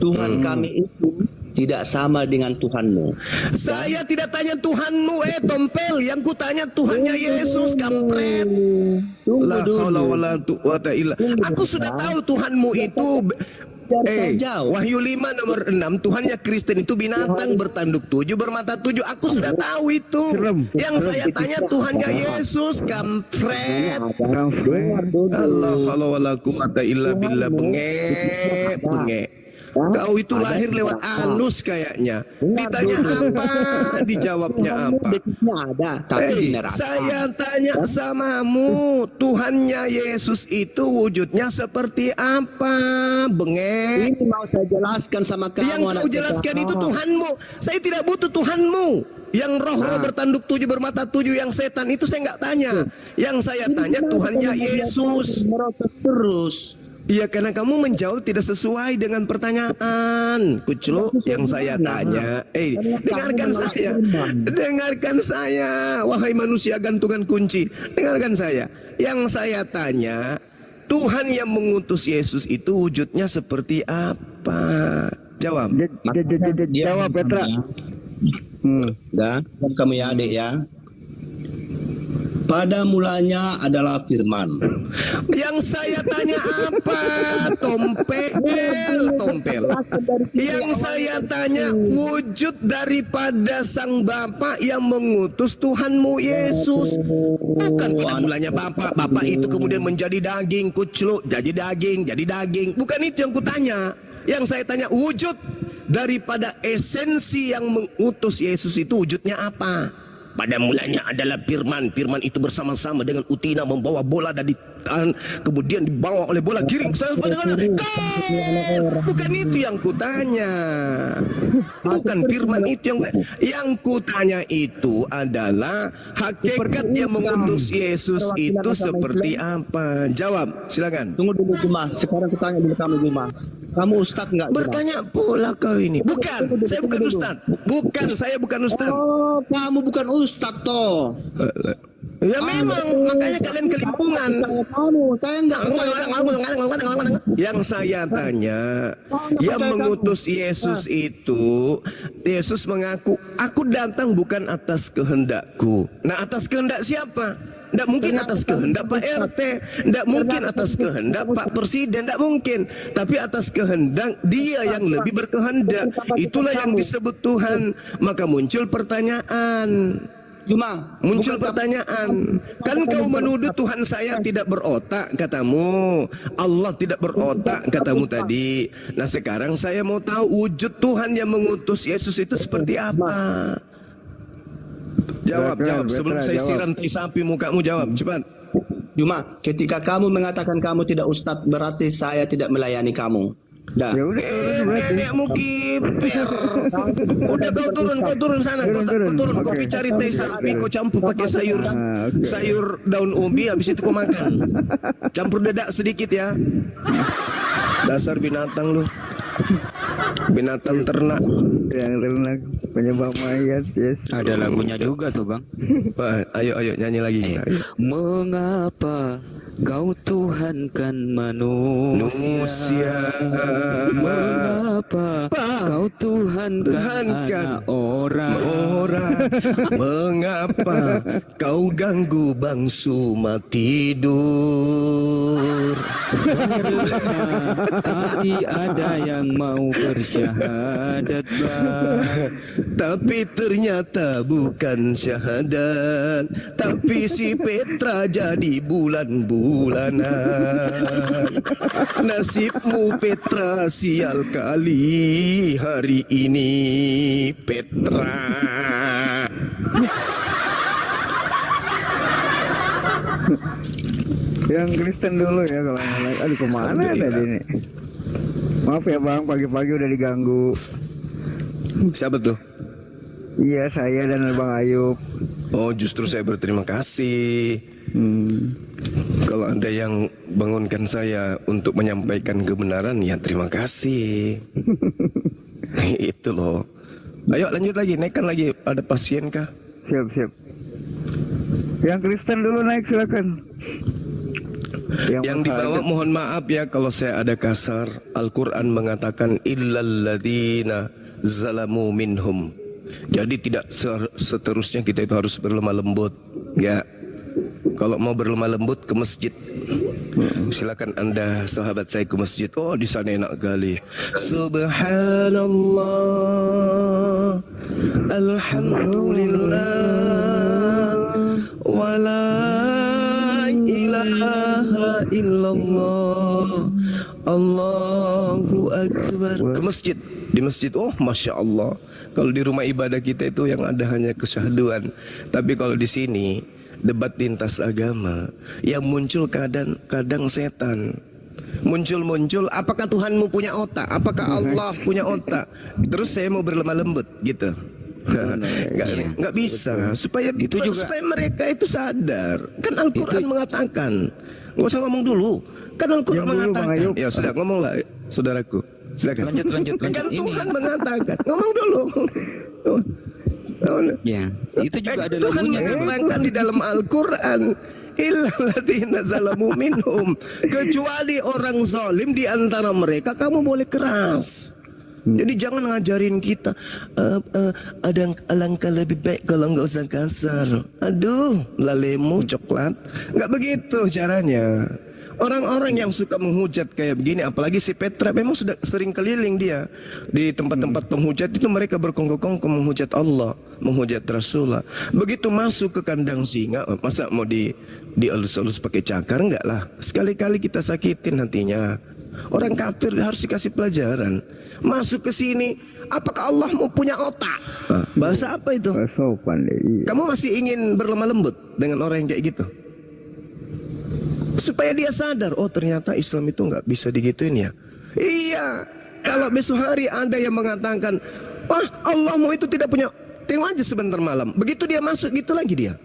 Tuhan kami itu tidak sama dengan Tuhanmu. Saya tidak tanya Tuhanmu, tompel. Yang ku tanya Tuhannya Yesus, kampret. La haula wala quwata illa. Aku sudah tahu Tuhanmu itu. Wahyu 5 nomor 6, Tuhannya Kristen itu binatang bertanduk 7, bermata 7. Aku sudah tahu itu. Yang saya tanya Tuhannya Yesus, kampret. Allah haula wala quwata illa billah. Bengek. Kau itu lahir lewat anus kayaknya. Ditanya apa, dijawabnya apa. Saya tanya samamu, Tuhannya Yesus itu wujudnya seperti apa? Bengek. Ini mau saya jelaskan sama kamu. Yang kau jelaskan itu Tuhanmu. Saya tidak butuh Tuhanmu. Yang roh-roh bertanduk 7, bermata 7, yang setan itu saya nggak tanya. Yang saya tanya Tuhannya Yesus. Terus. Iya, karena kamu menjawab tidak sesuai dengan pertanyaan. Kucluk, yang saya tanya. Dengarkan saya. Wahai manusia gantungan kunci. Dengarkan saya. Yang saya tanya, Tuhan yang mengutus Yesus itu wujudnya seperti apa? Jawab. Jawab, Petra. Dah, kamu ya adik ya. Pada mulanya adalah firman. Yang saya tanya apa? Tompel. Yang saya tanya wujud daripada Sang Bapa yang mengutus Tuhanmu Yesus. Bukan pada mulanya Bapa itu kemudian menjadi daging, kucluk, jadi daging. Bukan itu yang kutanya. Yang saya tanya wujud daripada esensi yang mengutus Yesus itu wujudnya apa? Pada mulanya adalah firman. Firman itu bersama-sama dengan utina membawa bola dari tangan, kemudian dibawa oleh bola giring. Bukan itu yang kutanya. Bukan firman itu yang kutanya itu adalah hakikat yang mengutus Yesus itu seperti apa? Jawab, silakan. Tunggu dulu Juma. Sekarang kutanya dulu kamu Juma. Kamu ustad enggak? Bertanya pula kau ini. Bukan, saya bukan ustad. Saya bukan ustad. Oh, kamu bukan ustad toh. Ya memang, makanya kalian kelimpungan. Saya enggak. Yang saya tanya, yang mengutus Yesus itu, Yesus mengaku, aku datang bukan atas kehendakku. Nah, atas kehendak siapa? Tidak mungkin atas kehendak Pak RT, tidak mungkin atas kehendak Pak Presiden, tidak mungkin. Tapi atas kehendak Dia yang lebih berkehendak. Itulah yang disebut Tuhan. Maka muncul pertanyaan. Muncul pertanyaan. Kan kau menuduh Tuhan saya tidak berotak, katamu. Allah tidak berotak, katamu tadi. Nah, sekarang saya mau tahu wujud Tuhan yang mengutus Yesus itu seperti apa? Jawab. Sebelum saya siram tai sapi mukamu, jawab cepat. Juma, ketika kamu mengatakan kamu tidak ustadz, berarti saya tidak melayani kamu. Dah. Nenekmu kiper. Udah kau turun sana, kau turun, kau cari teh sapi, kau campur pakai sayur daun ubi, habis itu kau makan. Campur dedak sedikit ya. Dasar binatang lu. Binatang ternak. Yang ternak penyebab mayat. Yes. Ada lagunya juga tuh bang. Wah, ayo nyanyi lagi. Mengapa kau tuhankan manusia? Mengapa kau tuhankan anak orang? Mengapa kau ganggu Bang Suma tidur? Tadi ada yang mau bersyahadat bang. Tapi ternyata bukan syahadat, tapi si Petra jadi bulan-bulanan. Nasibmu Petra sial kali hari ini, Petra. Yang Kristen dulu ya kalau yang lain. Aduh, kemana tadi ini? Maaf ya bang, pagi-pagi udah diganggu. Siapa tuh? Iya, saya dan Bang Ayub. Oh, justru saya berterima kasih. Kalau ada yang bangunkan saya untuk menyampaikan kebenaran, ya terima kasih. Itu loh. Ayo lanjut lagi, naikkan lagi. Ada pasien kah? Siap, siap. Yang Kristen dulu naik silakan. Yang di bawah mohon maaf ya kalau saya ada kasar. Al-Quran mengatakan illalladzina zalamu minhum. Jadi tidak seterusnya kita itu harus berlemah lembut. Ya. Kalau mau berlemah lembut ke masjid. Silakan Anda sahabat saya ke masjid. Oh di sana enak kali. Subhanallah. Alhamdulillah. Wala ilaha illallah. Allahu Akbar. Ke masjid. Di masjid, oh Masya Allah. Kalau di rumah ibadah kita itu yang ada hanya kesyahduan. Tapi kalau di sini debat lintas agama, yang muncul kadang setan. Muncul, apakah Tuhanmu punya otak? Apakah Allah punya otak? Terus saya mau berlemah lembut gitu. Nggak bisa. Supaya mereka itu sadar. Kan Al-Quran mengatakan. Nggak usah ngomong dulu. Kan Al-Quran mengatakan. Ya sudah ngomonglah saudaraku. Silakan. Lanjut. Kan Ini. Tuhan mengatakan. Ngomong dulu. Ya, itu juga ada Tuhan lagunya tuh. mengatakan di dalam Al-Quran illalladzina zalamu minhum, kecuali orang zalim di antara mereka kamu boleh keras. Jadi jangan ngajarin kita ada alangkah lebih baik kalau nggak usah kasar. Aduh, lalemu coklat. Nggak begitu caranya. Orang-orang yang suka menghujat kayak begini, apalagi si Petra, memang sudah sering keliling dia di tempat-tempat penghujat itu, mereka berkongkong-kongkong menghujat Allah, menghujat Rasulullah. Begitu masuk ke kandang singa, masa mau dielus-elus pakai cakar? Enggak lah. Sekali-kali kita sakitin hatinya. Orang kafir harus dikasih pelajaran. Masuk ke sini, apakah Allah mau punya otak? Bahasa apa itu? Kamu masih ingin berlemah lembut dengan orang yang kayak gitu? Supaya dia sadar, oh ternyata Islam itu nggak bisa digituin ya. Iya, kalau besok hari ada yang mengatakan, wah Allahmu itu tidak punya, tengok aja sebentar malam. Begitu dia masuk gitu lagi dia.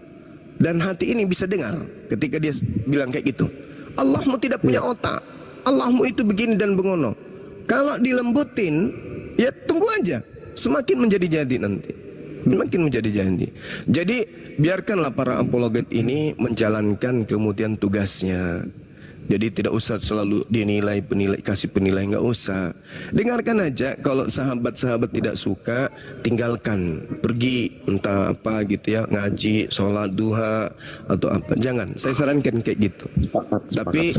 Dan hati ini bisa dengar ketika dia bilang kayak gitu. Allahmu tidak punya otak. Allahmu itu begini dan bengono. Kalau dilembutin, ya tunggu aja. Semakin menjadi-jadi nanti. Semakin menjadi janji. Jadi biarkanlah para apologet ini menjalankan kemudian tugasnya. Jadi tidak usah selalu dinilai kasih penilai, nggak usah. Dengarkan aja. Kalau sahabat-sahabat tidak suka, tinggalkan, pergi entah apa gitu ya, ngaji, sholat duha atau apa. Jangan. Saya sarankan kayak gitu. Tapi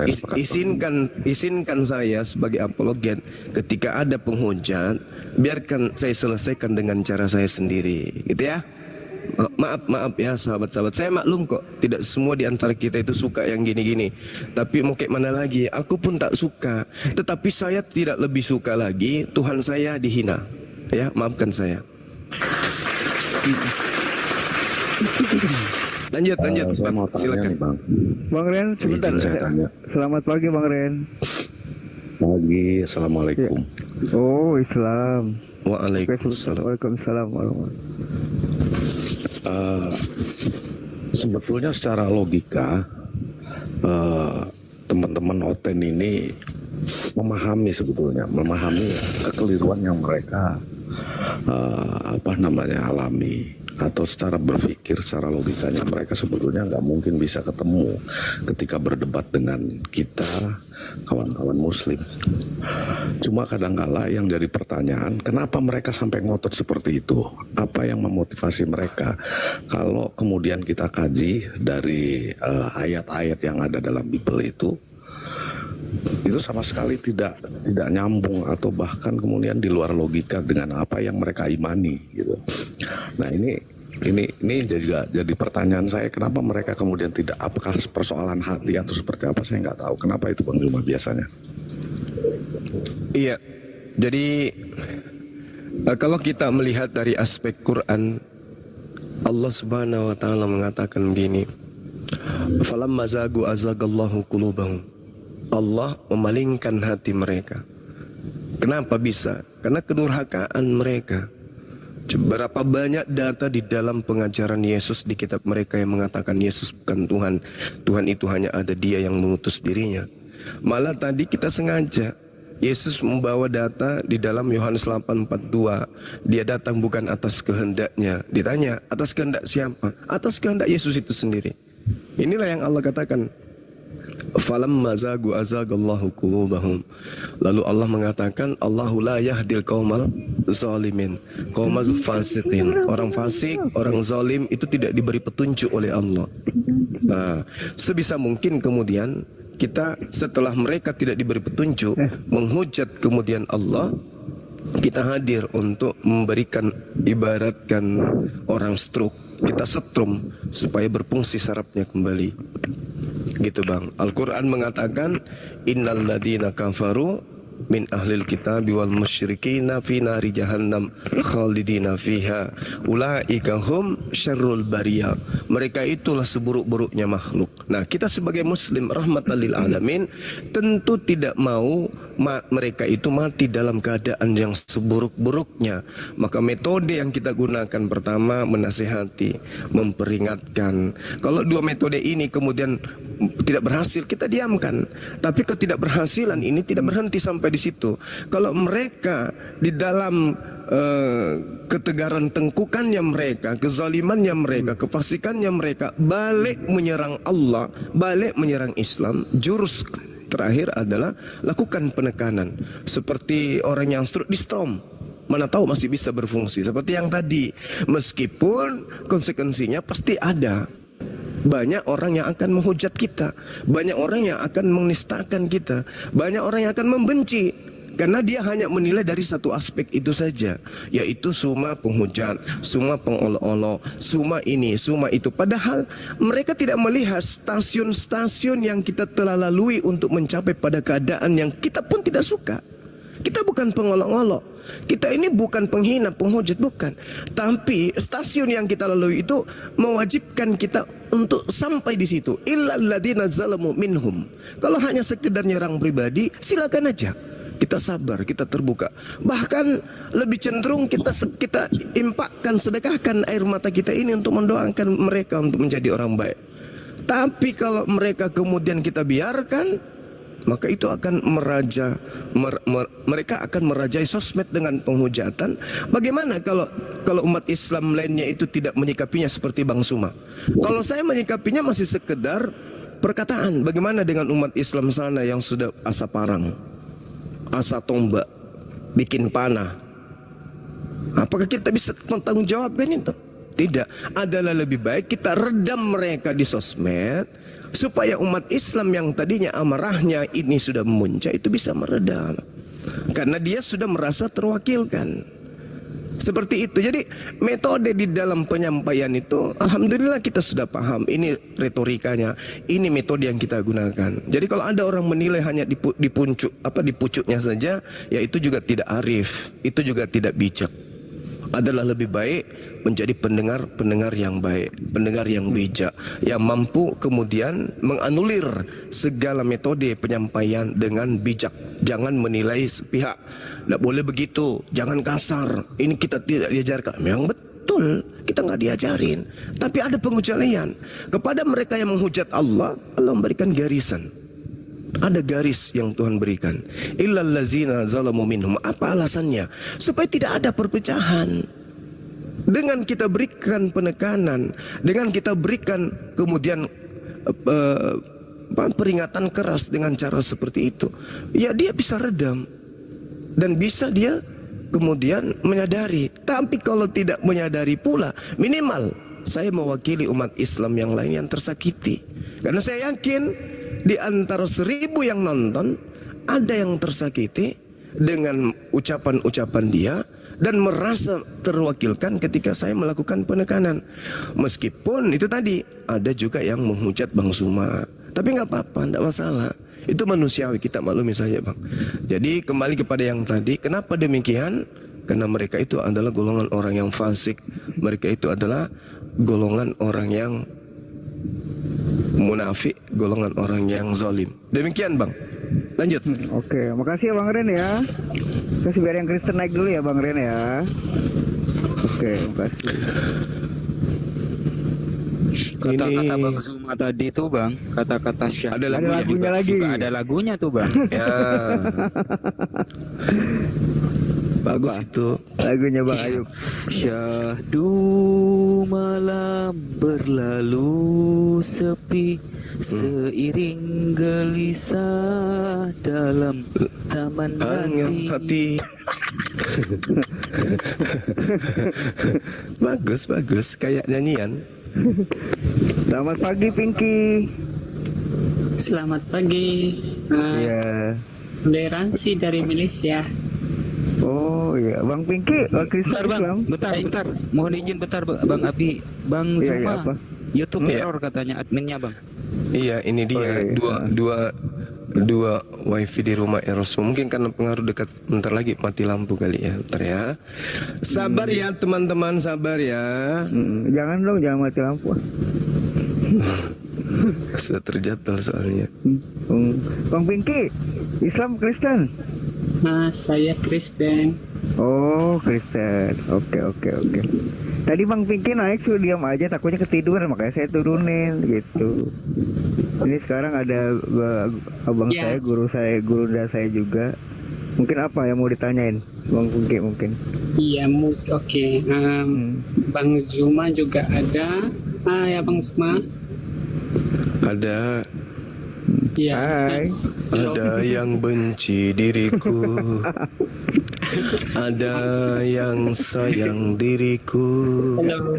izinkan saya sebagai apologet ketika ada penghujat, biarkan saya selesaikan dengan cara saya sendiri, gitu ya. Maaf ya sahabat-sahabat, saya maklum kok tidak semua di antara kita itu suka yang gini-gini. Tapi mau kayak mana lagi, aku pun tak suka. Tetapi saya tidak lebih suka lagi Tuhan saya dihina. Ya, maafkan saya. Lanjut saya mau tanya silakan. nih, Bang. Bang Ren, sebentar. Izin saya tanya. Selamat pagi Bang Ren. Pagi, assalamualaikum. Oh, Islam. Waalaikumsalam. Waalaikumsalam warahmatullahi. Sebetulnya secara logika teman-teman Oten ini memahami kekeliruan yang mereka alami, atau secara berpikir, secara logikanya mereka sebetulnya nggak mungkin bisa ketemu ketika berdebat dengan kita kawan-kawan muslim. Cuma kadangkala yang jadi pertanyaan, kenapa mereka sampai ngotot seperti itu? Apa yang memotivasi mereka? Kalau kemudian kita kaji dari ayat-ayat yang ada dalam Bible itu sama sekali tidak nyambung, atau bahkan kemudian di luar logika dengan apa yang mereka imani gitu. Nah ini juga jadi pertanyaan saya, kenapa mereka kemudian tidak, apakah persoalan hati atau seperti apa, saya nggak tahu. Kenapa itu Bang Zuma biasanya? Iya, jadi kalau kita melihat dari aspek Quran, Allah Subhanahu wa taala mengatakan begini, falamma zagu azagallahu qulubahum. Allah memalingkan hati mereka. Kenapa bisa? Karena kedurhakaan mereka. Berapa banyak data di dalam pengajaran Yesus di kitab mereka yang mengatakan Yesus bukan Tuhan. Tuhan itu hanya ada Dia yang mengutus dirinya. Malah tadi kita sengaja Yesus membawa data di dalam Yohanes 8:42. Dia datang bukan atas kehendaknya. Ditanya, atas kehendak siapa? Atas kehendak Yesus itu sendiri. Inilah yang Allah katakan, falamma zagu azagallahu qulubahum. Lalu Allah mengatakan, Allahu la yahdil qaumal zalimin, qaumal fasiqin. Orang fasik, orang zalim itu tidak diberi petunjuk oleh Allah. Nah, sebisa mungkin kemudian kita setelah mereka tidak diberi petunjuk, menghujat kemudian Allah, kita hadir untuk memberikan, ibaratkan orang stroke, kita setrum supaya berfungsi sarafnya kembali. Gitu bang. Al-Quran mengatakan, innal ladina kafaru min ahlil kitab wal musyrikina fi nari jahannam khalidina fiha ulaika hum syarrul bariyah. Mereka itulah seburuk-buruknya makhluk. Nah, kita sebagai muslim rahmatan lil alamin tentu tidak mau mereka itu mati dalam keadaan yang seburuk-buruknya. Maka metode yang kita gunakan pertama menasihati, memperingatkan. Kalau dua metode ini kemudian tidak berhasil, kita diamkan. Tapi ketidakberhasilan ini tidak berhenti sampai di situ. Kalau mereka di dalam ketegaran tengkukannya mereka, kezalimannya mereka, kefasikannya mereka, balik menyerang Allah, balik menyerang Islam, jurus terakhir adalah lakukan penekanan. Seperti orang yang stroke di strom, mana tahu masih bisa berfungsi. Seperti yang tadi, meskipun konsekuensinya pasti ada. Banyak orang yang akan menghujat kita, banyak orang yang akan menistakan kita, banyak orang yang akan membenci, karena dia hanya menilai dari satu aspek itu saja, yaitu semua penghujat, semua pengolok-olok, semua ini, semua itu. Padahal mereka tidak melihat stasiun-stasiun yang kita telah lalui untuk mencapai pada keadaan yang kita pun tidak suka. Kita bukan pengolok-olok, kita ini bukan penghina, penghujat, bukan. Tapi stasiun yang kita lalui itu mewajibkan kita untuk sampai di situ. Illal ladzina zalamu minhum. Kalau hanya sekedar nyerang pribadi, silakan aja. Kita sabar, kita terbuka. Bahkan lebih cenderung kita impakkan, sedekahkan air mata kita ini untuk mendoakan mereka untuk menjadi orang baik. Tapi kalau mereka kemudian kita biarkan, maka itu akan mereka akan merajai sosmed dengan penghujatan. Bagaimana kalau umat Islam lainnya itu tidak menyikapinya seperti Bang Suma? Kalau saya menyikapinya masih sekedar perkataan. Bagaimana dengan umat Islam sana yang sudah asa parang, asa tombak, bikin panah? Apakah kita bisa bertanggung jawabkan itu? Tidak. Adalah lebih baik kita redam mereka di sosmed, supaya umat Islam yang tadinya amarahnya ini sudah memuncak itu bisa meredam, karena dia sudah merasa terwakilkan. Seperti itu. Jadi metode di dalam penyampaian itu alhamdulillah kita sudah paham. Ini retorikanya, ini metode yang kita gunakan. Jadi kalau ada orang menilai hanya di pucuknya saja, ya itu juga tidak arif, itu juga tidak bijak. Adalah lebih baik menjadi pendengar yang baik, pendengar yang bijak, yang mampu kemudian menganulir segala metode penyampaian dengan bijak. Jangan menilai sepihak. Tidak boleh begitu, jangan kasar. Ini kita tidak diajarkan. Memang betul, kita nggak diajarin. Tapi ada pengecualian kepada mereka yang menghujat Allah. Allah memberikan garisan. Ada garis yang Tuhan berikan. Illal ladzina zalamu minhum. Apa alasannya? Supaya tidak ada perpecahan. Dengan kita berikan penekanan, dengan kita berikan kemudian peringatan keras dengan cara seperti itu, ya dia bisa redam dan bisa dia kemudian menyadari. Tapi kalau tidak menyadari pula, minimal saya mewakili umat Islam yang lain yang tersakiti. Karena saya yakin di antara 1000 yang nonton ada yang tersakiti dengan ucapan-ucapan dia dan merasa terwakilkan ketika saya melakukan penekanan. Meskipun itu tadi ada juga yang menghujat Bang Suma, tapi nggak apa-apa, nggak masalah. Itu manusiawi, kita maklumi saja Bang. Jadi kembali kepada yang tadi, kenapa demikian? Karena mereka itu adalah golongan orang yang fasik, mereka itu adalah golongan orang yang munafik, golongan orang yang zalim. Demikian Bang. Lanjut. Oke, makasih ya Bang Ren ya. Kasih biar yang Kristen naik dulu ya Bang Ren ya. Oke, makasih. Kata-kata Bang Zuma tadi tuh bang, kata-kata syahdu Ada lagunya juga, lagi. juga ada lagunya tuh bang. Ya. Bagus itu. Lagunya Bang Iya. Ayub. Syahdu malam berlalu sepi, seiring gelisah dalam taman Angin hati. hati. Bagus kayak nyanyian. Selamat pagi Pinky. Selamat pagi, Iya. toleransi dari Malaysia. Oh iya, Bang Pinky, Kristen Bentar bang, Islam. bentar. Mohon izin bentar bang Abi, Bang Iya, Zuma. apa? YouTube Iya. error katanya adminnya bang. Iya, ini dia. Oh, iya. Dua wifi di rumah Eros. Mungkin karena pengaruh dekat. Bentar lagi mati lampu kali ya. Bentar ya. Sabar ya teman-teman, sabar ya. Jangan dong, jangan mati lampu. Sudah terjatuh soalnya. Bang Pinky, Islam Kristen. Saya Kristen. Oh, Kristen. Oke. Tadi Bang Pinky naik suruh diam aja, takutnya ketiduran, makanya saya turunin gitu. Ini sekarang ada abang Ya. saya, guru saya juga. Mungkin apa yang mau ditanyain, Bang Pinky mungkin? Iya, oke. Bang Zuma juga ada. Ya Bang Zuma. Ada Iya. Hai. Halo. Ada yang benci diriku. Ada yang sayang diriku. Halo.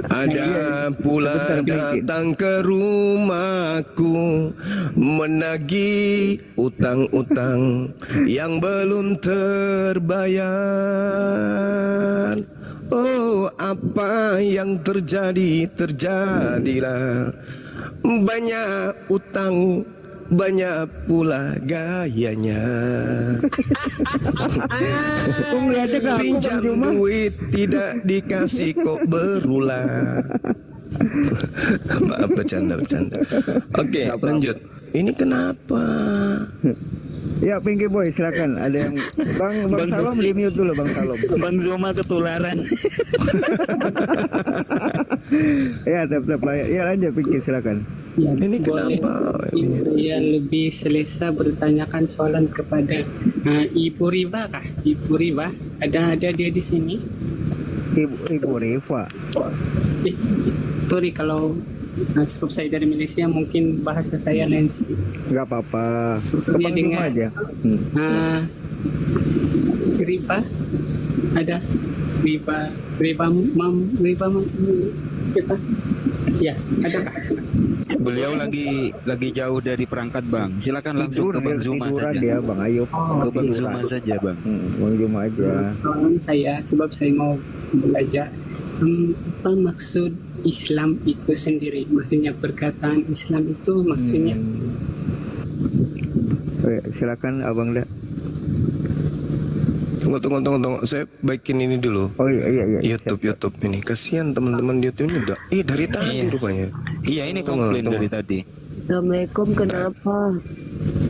Ada pula datang ke rumahku menagih utang-utang yang belum terbayar. Oh, apa yang terjadi, terjadilah. Banyak utang, banyak pula gayanya. Kok ngeliatnya ke aku, Bang Pinjam Zuma? duit tidak dikasih kok berulang. Maaf, bercanda. Oke, lanjut. Ini kenapa? Ya Pinky Boy, silakan. Ada yang Bang Salom di mute dulu, Bang Salom. Bang Zuma ketularan. Ya, tap layar. Ya lanjut Pinky, silakan. Ya, Ini boleh. kenapa? Saya lebih selesa bertanyakan soalan kepada Ibu Riva kah? Ibu Riva, ada dia di sini? Ibu Riva. Sorry kalau sebab saya dari Malaysia mungkin bahasa saya lain sih. Nggak apa-apa. Ke Dia Bang Zuma dengar. aja. Riva ada Riva mam kita ya ada kah? Beliau lagi jauh dari perangkat bang. Silakan langsung ke Bang Zuma Tiduran saja. dia, Bang Ayub. Ke Bang Tiduran. Zuma saja bang. Bang Zuma aja. Tolong saya sebab saya mau belajar apa maksud Islam itu sendiri, maksudnya perkataan Islam itu maksudnya Silakan Abang dah. Tunggu. Saya baikin ini dulu. Oh iya. YouTube ini. Kasihan teman-teman di YouTube ini udah. Dari tadi Iya. rupanya. Iya ini Tunggu. komplain dari tadi. Assalamualaikum, kenapa?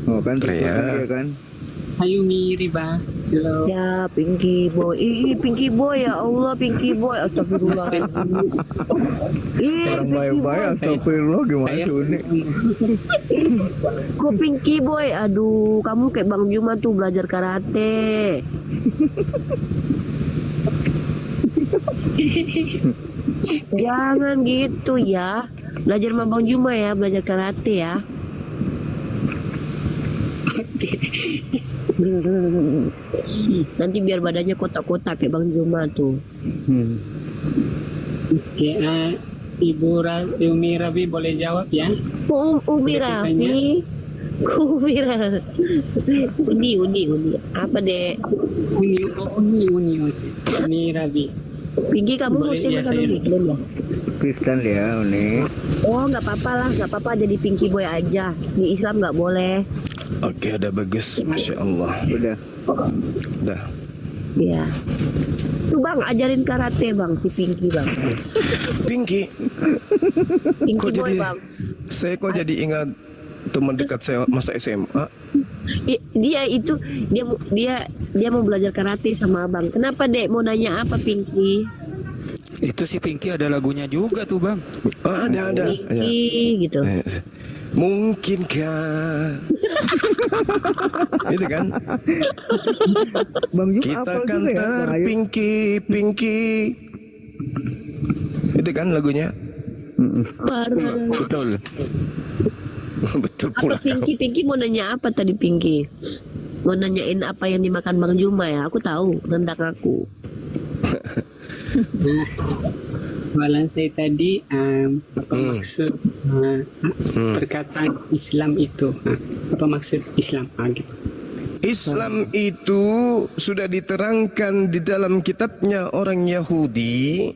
Oh kan Ria. dia kan. Ayumi Riba. Halo. Ya, Pinky Boy. Pinky Boy, ya Allah, Pinky Boy. Astagfirullah. Orang Pinky baik-baik Boy. astagfirullah gimana Saya sih ini? Kok Pinky Boy? Aduh, kamu kayak Bang Juma tuh belajar karate. Jangan gitu ya. Belajar sama Bang Juma ya, belajar karate ya. Nanti biar badannya kotak-kotak kayak Bang Juma tuh. Oke, Ibu Umi Rabi boleh jawab ya? Umi Boleh saya Raffi. Umi Raffi. Uni. Apa dek? Uni Rabi. Pinky kamu Boleh, muslim ya, atau saya- muslim ya? Kristen dia ini. Oh nggak apa-apa lah, nggak apa-apa jadi Pinky Boy aja. Di Islam nggak boleh. Oke, udah bagus. Masya Allah. Udah. Udah. Iya. Tuh bang, ajarin karate bang si Pinky bang. Pinky. Pinky Kok Boy jadi bang. saya jadi ingat teman dekat saya masa SMA. Dia mau belajar karate sama abang. Kenapa dek? Mau nanya apa Pinky? Itu si Pinky ada lagunya juga tuh bang. Oh, ada. Ya. Ih, gitu. Mungkinkah itu kan Bang Jum kita hafal kan juga ya, Bang Ayu? terpingki itu kan lagunya. Parah. Betul. Betul Apa pula kau. Pinky mau nanya apa tadi Pinky? Mau nanyain apa yang dimakan Bang Juma ya? Aku tahu, rendang aku. Nah, malam saya tadi apa maksud perkataan Islam itu? Apa maksud Islam? Gitu. Islam itu sudah diterangkan di dalam kitabnya orang Yahudi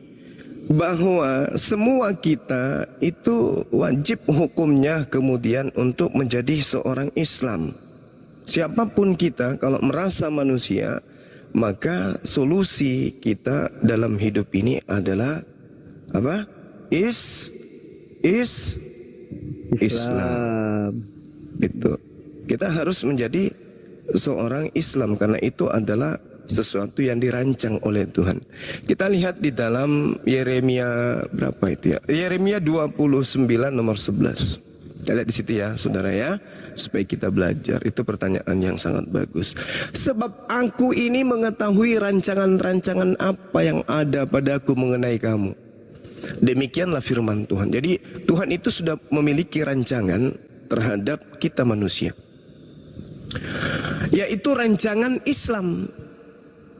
bahwa semua kita itu wajib hukumnya kemudian untuk menjadi seorang Islam. Siapapun kita kalau merasa manusia, maka solusi kita dalam hidup ini adalah apa? Islam. Itu. Kita harus menjadi seorang Islam karena itu adalah sesuatu yang dirancang oleh Tuhan. Kita lihat di dalam Yeremia berapa itu ya? Yeremia 29 nomor 11. Kita lihat di situ ya, saudara ya, supaya kita belajar. Itu pertanyaan yang sangat bagus. Sebab aku ini mengetahui rancangan-rancangan apa yang ada padaku mengenai kamu. Demikianlah firman Tuhan. Jadi Tuhan itu sudah memiliki rancangan terhadap kita manusia, yaitu rancangan Islam.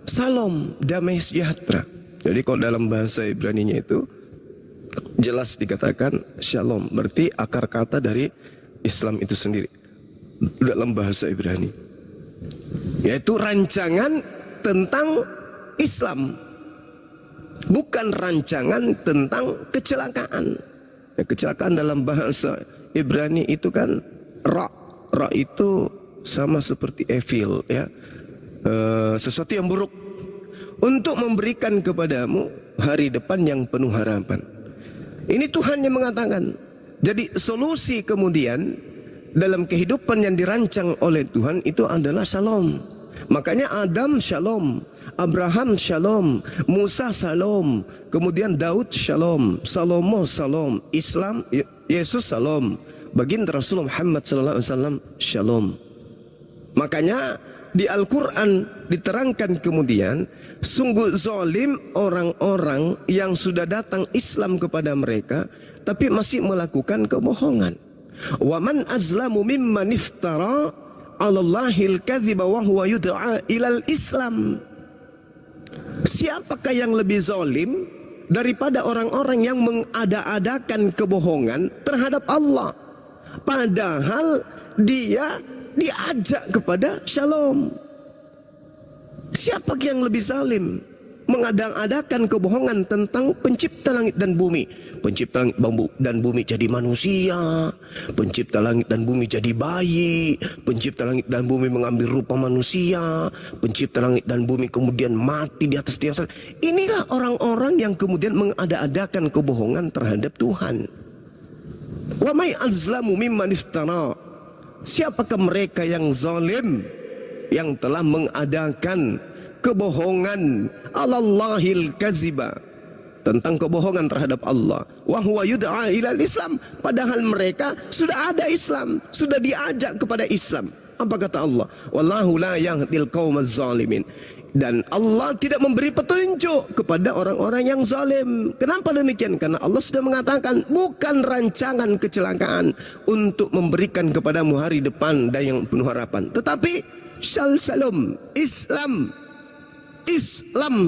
Salam, damai sejahtera. Jadi kalau dalam bahasa Ibraninya itu jelas dikatakan shalom, berarti akar kata dari Islam itu sendiri dalam bahasa Ibrani, yaitu rancangan tentang Islam, bukan rancangan tentang kecelakaan. Ya, kecelakaan dalam bahasa Ibrani itu kan ra itu sama seperti evil ya, sesuatu yang buruk, untuk memberikan kepadamu hari depan yang penuh harapan. Ini Tuhan yang mengatakan. Jadi solusi kemudian dalam kehidupan yang dirancang oleh Tuhan itu adalah shalom. Makanya Adam shalom, Abraham shalom, Musa shalom, kemudian Daud shalom, Salomo shalom, Islam Yesus shalom, baginda Rasulullah Muhammad SAW shalom. Makanya di Al-Quran diterangkan kemudian, sungguh zalim orang-orang yang sudah datang Islam kepada mereka tapi masih melakukan kebohongan. Wa man azlamu mimman iftara 'alallahil kadhiba wa huwa yud'a ilal Islam. Siapakah yang lebih zalim daripada orang-orang yang mengada-adakan kebohongan terhadap Allah, padahal dia diajak kepada shalom? Siapa yang lebih zalim? Mengadang-adakan kebohongan tentang pencipta langit dan bumi. Pencipta langit dan bumi jadi manusia, pencipta langit dan bumi jadi bayi, pencipta langit dan bumi mengambil rupa manusia, pencipta langit dan bumi kemudian mati di atas tiang salib. Inilah orang-orang yang kemudian mengada-adakan kebohongan terhadap Tuhan. Wa may azlamu mimman iftara. Siapakah mereka yang zalim yang telah mengadakan kebohongan, alallahil kaziba, tentang kebohongan terhadap Allah, wa huwa yud'a ilal Islam, padahal mereka sudah ada Islam, sudah diajak kepada Islam. Apa kata Allah? Wallahu la yahdil qaumaz zalimin. Dan Allah tidak memberi petunjuk kepada orang-orang yang zalim. Kenapa demikian? Karena Allah sudah mengatakan bukan rancangan kecelakaan untuk memberikan kepadamu hari depan dan yang penuh harapan, tetapi shalom, Islam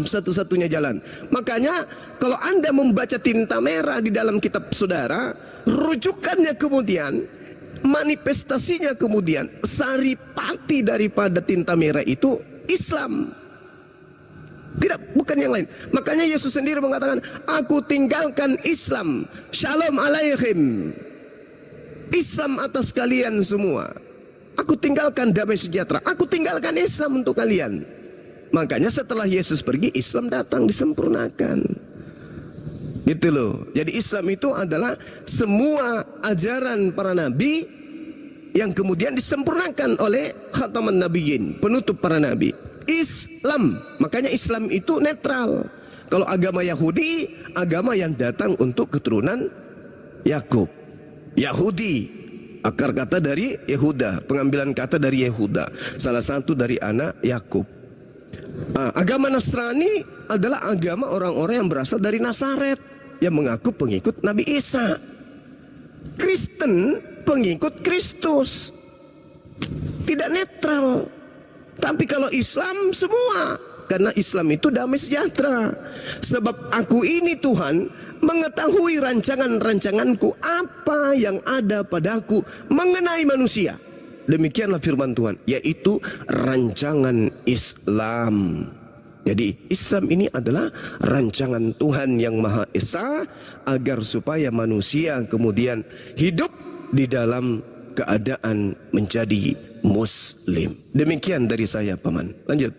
satu-satunya jalan. Makanya kalau Anda membaca tinta merah di dalam kitab saudara, rujukannya kemudian, manifestasinya kemudian, saripati daripada tinta merah itu Islam, tidak, bukan yang lain. Makanya Yesus sendiri mengatakan, aku tinggalkan Islam, shalom alaihim, Islam atas kalian semua. Aku tinggalkan damai sejahtera, aku tinggalkan Islam untuk kalian. Makanya setelah Yesus pergi, Islam datang disempurnakan. Gitu loh. Jadi Islam itu adalah semua ajaran para nabi yang kemudian disempurnakan oleh khataman nabiyyin, penutup para nabi. Islam, makanya Islam itu netral. Kalau agama Yahudi, agama yang datang untuk keturunan Yakub. Yahudi, akar kata dari Yehuda, pengambilan kata dari Yehuda, salah satu dari anak Yakub. Agama Nasrani adalah agama orang-orang yang berasal dari Nazaret, yang mengaku pengikut Nabi Isa. Kristen pengikut Kristus, tidak netral. Tapi kalau Islam semua, karena Islam itu damai sejahtera. Sebab aku ini Tuhan mengetahui rancangan-rancanganku, apa yang ada padaku mengenai manusia. Demikianlah firman Tuhan, yaitu rancangan Islam. Jadi Islam ini adalah rancangan Tuhan yang Maha Esa, agar supaya manusia kemudian hidup di dalam keadaan menjadi Muslim. Demikian dari saya, Paman. Lanjut.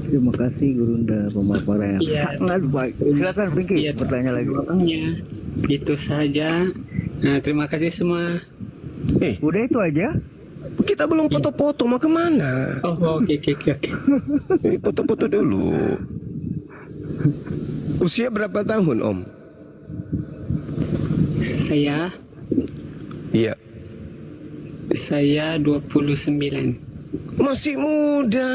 Terima kasih Gurunda pemaparan Iya. sangat baik. Silakan Pinky, Iya, bertanya lagi. Makanya itu saja. Nah, terima kasih semua. Udah itu aja? Kita belum foto-foto, mau kemana? Oh, oke. Foto-foto dulu. Usia berapa tahun, Om? Saya 29. Masih muda.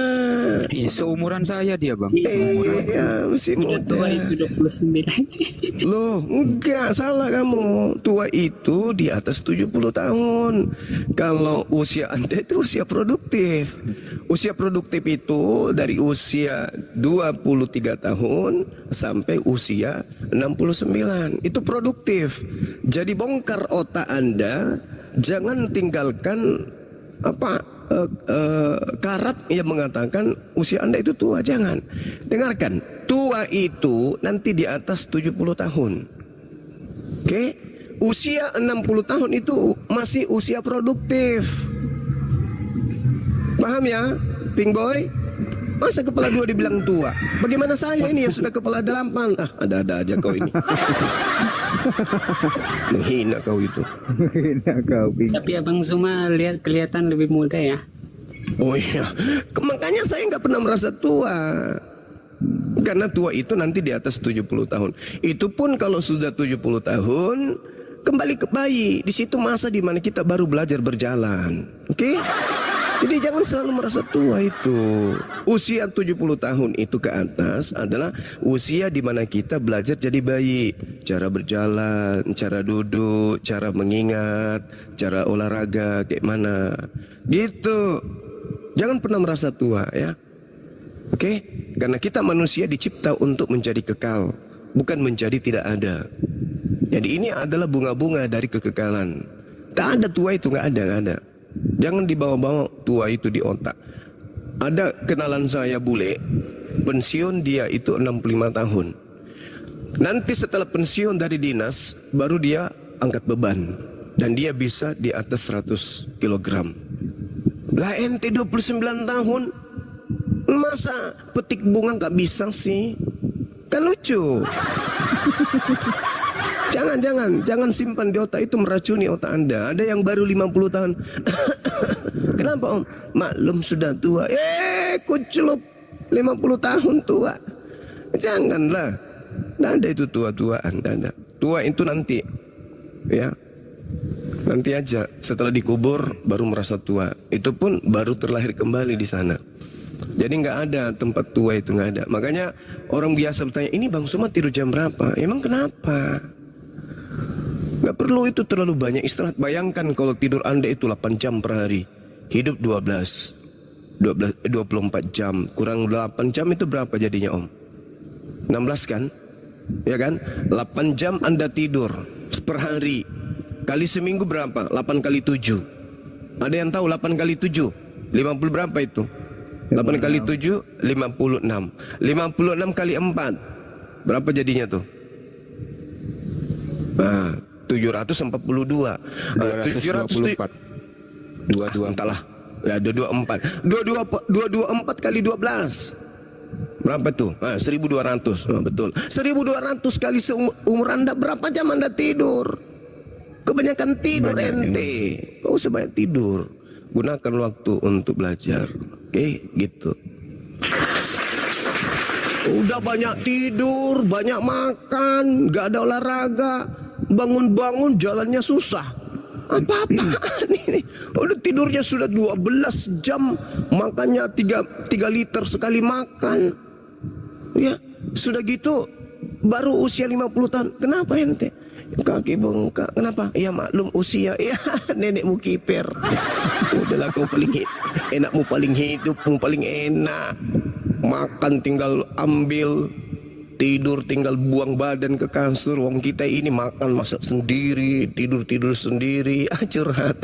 Seumuran saya dia bang. Iya, masih Udah muda. tua itu 29. Loh, enggak, salah kamu. Tua itu di atas 70 tahun. Kalau usia Anda itu usia produktif. Usia produktif itu dari usia 23 tahun sampai usia 69. Itu produktif. Jadi bongkar otak Anda, jangan tinggalkan karat yang mengatakan usia Anda itu tua. Jangan. Dengarkan, tua itu nanti di atas 70 tahun. Oke? Usia 60 tahun itu masih usia produktif. Paham ya, Pink Boy? Masa kepala 2 dibilang tua? Bagaimana saya ini yang sudah kepala 8? Ada-ada aja kau ini. Menghina kau itu. Menghina kau, Pinky. Tapi Abang Zuma kelihatan lebih muda ya. Oh iya, makanya saya nggak pernah merasa tua. Karena tua itu nanti di atas 70 tahun. Itu pun kalau sudah 70 tahun, kembali ke bayi. Di situ masa di mana kita baru belajar berjalan. Oke? Jadi jangan selalu merasa tua itu. Usia 70 tahun itu ke atas adalah usia di mana kita belajar jadi bayi. Cara berjalan, cara duduk, cara mengingat, cara olahraga kayak mana. Gitu. Jangan pernah merasa tua ya. Oke? Karena kita manusia dicipta untuk menjadi kekal, bukan menjadi tidak ada. Jadi ini adalah bunga-bunga dari kekekalan. Tak ada tua itu, nggak ada. Jangan dibawa-bawa tua itu di otak. Ada kenalan saya bule, pensiun dia itu 65 tahun. Nanti setelah pensiun dari dinas, baru dia angkat beban. Dan dia bisa di atas 100 kg. Lah ente 29 tahun, masa petik bunga nggak bisa sih? Kan lucu. Jangan simpan di otak, itu meracuni otak Anda. Ada yang baru 50 tahun. Kenapa Om? Maklum sudah tua. Kucelup 50 tahun tua. Janganlah. Tidak ada itu tua-tuaan. Ada. Tua itu nanti. Ya. Nanti aja. Setelah dikubur baru merasa tua. Itu pun baru terlahir kembali di sana. Jadi nggak ada tempat tua itu, nggak ada. Makanya orang biasa bertanya, ini Bang Suma tidur jam berapa? Emang kenapa? Gak perlu itu terlalu banyak istirahat. Bayangkan kalau tidur Anda itu 8 jam per hari, hidup 24 jam, kurang 8 jam itu berapa jadinya Om? 16 kan? Ya kan? 8 jam Anda tidur per hari, kali seminggu berapa? 8 kali 7. Ada yang tahu 8 kali 7? 50 berapa itu? 8 kali 7, 56. 56 kali 4, berapa jadinya tuh? Nah, 742. 224. 224. Entahlah. Ya, 224. 224 kali 12. Berapa tuh? 1200. Betul. 1200 kali seumur Anda, berapa jam Anda tidur? Kebanyakan tidur ente. Kau sebanyak tidur. Gunakan waktu untuk belajar. Oke, gitu. Udah banyak tidur, banyak makan, gak ada olahraga, bangun-bangun jalannya susah. Apa-apaan ini? Udah tidurnya sudah 12 jam, makannya 3 liter sekali makan. Ya, sudah gitu baru usia 50 tahun. Kenapa ente? Kaki bengkak. Kenapa? Ya maklum usia. Ya nenekmu kiper. Udahlah kau paling enakmu, paling hidupmu paling enak. Makan tinggal ambil, tidur tinggal buang badan ke kasur. Wong kita ini makan masak sendiri, tidur sendiri. Curhat.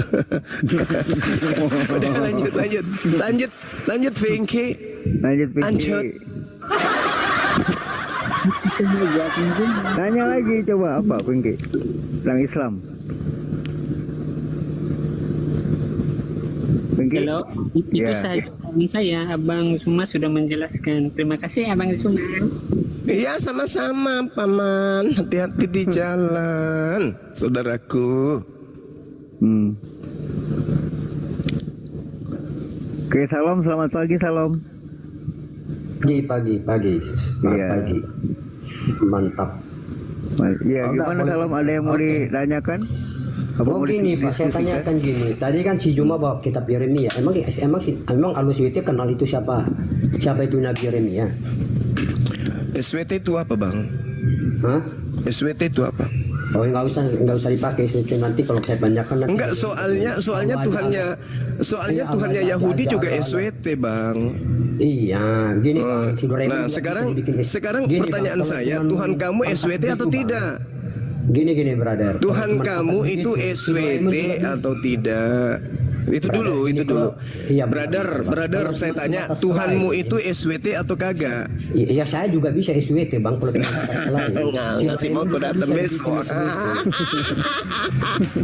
Udah lanjut Vinky. Lanjut. Tanya lagi coba apa Pinky tentang Islam. Pinky? Kalau itu Ya. saya Abang Suma sudah menjelaskan. Terima kasih Abang Suma. Iya sama-sama paman. Hati-hati di jalan, saudaraku. Oke, salam, selamat pagi, salam. Pagi. Selamat Iya. pagi. Mantap. Iya, Oh, gimana enggak, salam? boleh. Ada yang mau Oke. ditanyakan? Apa Oh mau gini Pak, saya didiskusikan? tanyakan gini. Tadi kan si Juma bawa kitab Yeremia. Emang Aluswiti kenal itu siapa? Siapa itu Nabi Yeremia? SWT itu apa bang? Hah? SWT itu apa? Oh nggak usah dipakai itu nanti kalau saya tanyakan nanti. Enggak, soalnya Tuhannya Yahudi juga SWT bang. Iya, gini Bang, si Doraemon Nah dia sekarang Gini, pertanyaan Bang, kalau saya, Tuhan Tuhan kamu SWT itu, atau Bang. tidak? Gini brother. Tuhan Kalau kamu teman-teman itu begitu, si SWT Doraemon atau tidak? Itu Brother, dulu. iya, Brother, Kalau saya tanya, atas Tuhanmu lain, itu SWT atau kagak? Ya saya juga bisa SWT Bang kalau teman atas lain. Enggak sih, mau aku datang besok.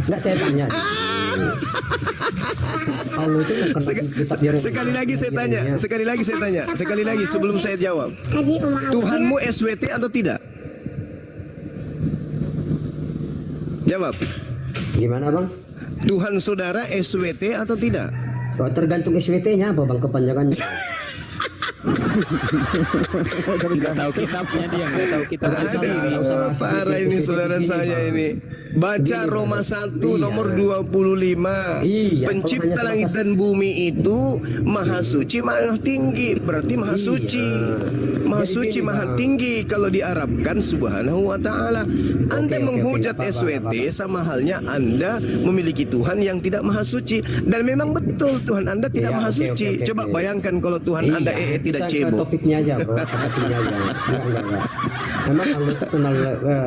Enggak saya tanya. Allah itu kenal kitab Yeremia. Sekali lagi sebelum saya jawab. Tuhanmu SWT atau tidak? Jawab. Gimana Bang? Tuhan saudara SWT atau tidak? Oh, tergantung SWT-nya apa Bang kepanjangannya? Nggak tahu kitabnya dia, nggak tahu kitabnya sendiri. Parah ini saudara saya ini. Baca Roma 1 nomor 25. Iya, Pencipta kalau hanya langit dan bumi itu maha suci, maha tinggi. Berarti maha Iya. suci. Maha Jadi suci, gini, maha Bang. tinggi. Kalau diarabkan subhanahu wa ta'ala. Anda Oke, menghujat apa, SWT apa. sama halnya Anda memiliki Tuhan yang tidak maha suci. Dan memang betul Tuhan Anda tidak Iya, maha oke, suci. oke, Coba oke. bayangkan kalau Tuhan Anda tidak kita ke cebok. topiknya aja bro, ke topiknya aja. Enggak. Emang Allah itu kenal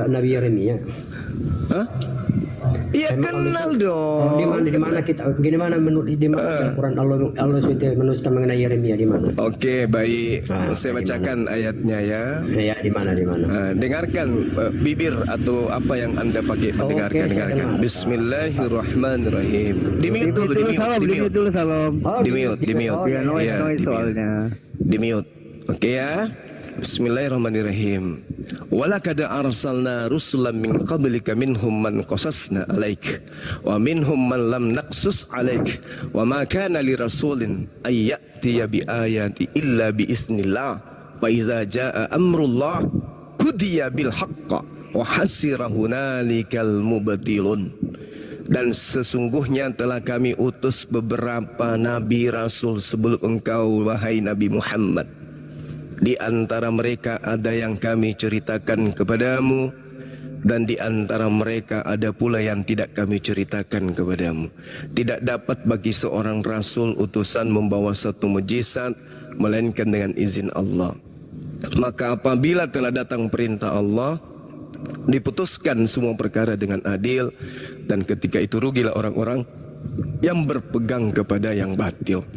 Nabi Yeremia? Hah? Iya Emang kenal Allah itu- dong. Di mana kita? Gimana menurut di mana Al-Quran Allah SWT menuliskan mengenai Yeremia di mana? Oke, baik. Ah, Saya di bacakan ayatnya ya. Ya di mana? Dengarkan bibir atau apa yang Anda pakai Oke, mendengarkan. saya Dengarkan. dengar. Bismillahirrahmanirrahim. Di mute dulu, di mute, salam, di di mute mute. dulu salam. Oh, Di mute, di mute. Oh, Ya, noise Iya, di mute. soalnya. Di mute. Oke ya. Bismillahirrahmanirrahim. Walaqad arsalna rusulan min qablika minhum man qasasna alaik wa minhum man lam naqsus alaik wa ma kana li rasulin ay ya'tiya bi ayati illa bi isnillah fa iza jaa amrullah qudiya bil haqq wa hasira hunalikal mubtilun. Dan sesungguhnya telah kami utus beberapa nabi rasul sebelum engkau wahai Nabi Muhammad. Di antara mereka ada yang kami ceritakan kepadamu, dan di antara mereka ada pula yang tidak kami ceritakan kepadamu. Tidak dapat bagi seorang rasul utusan membawa satu mujizat melainkan dengan izin Allah. Maka apabila telah datang perintah Allah, diputuskan semua perkara dengan adil, dan ketika itu rugilah orang-orang yang berpegang kepada yang batil.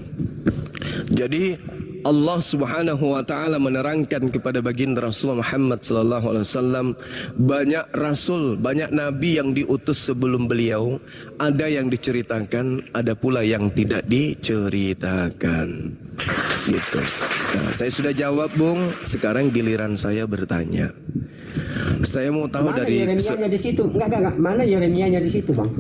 Jadi Allah Subhanahu wa taala menerangkan kepada baginda Rasulullah Muhammad sallallahu alaihi wasallam, banyak rasul, banyak nabi yang diutus sebelum beliau, ada yang diceritakan, ada pula yang tidak diceritakan. Gitu. Nah, saya sudah jawab, Bung. Sekarang giliran saya bertanya. Saya mau tahu Mana dari Yeremianya di situ? Enggak. Mana Yeremianya di situ, Bang?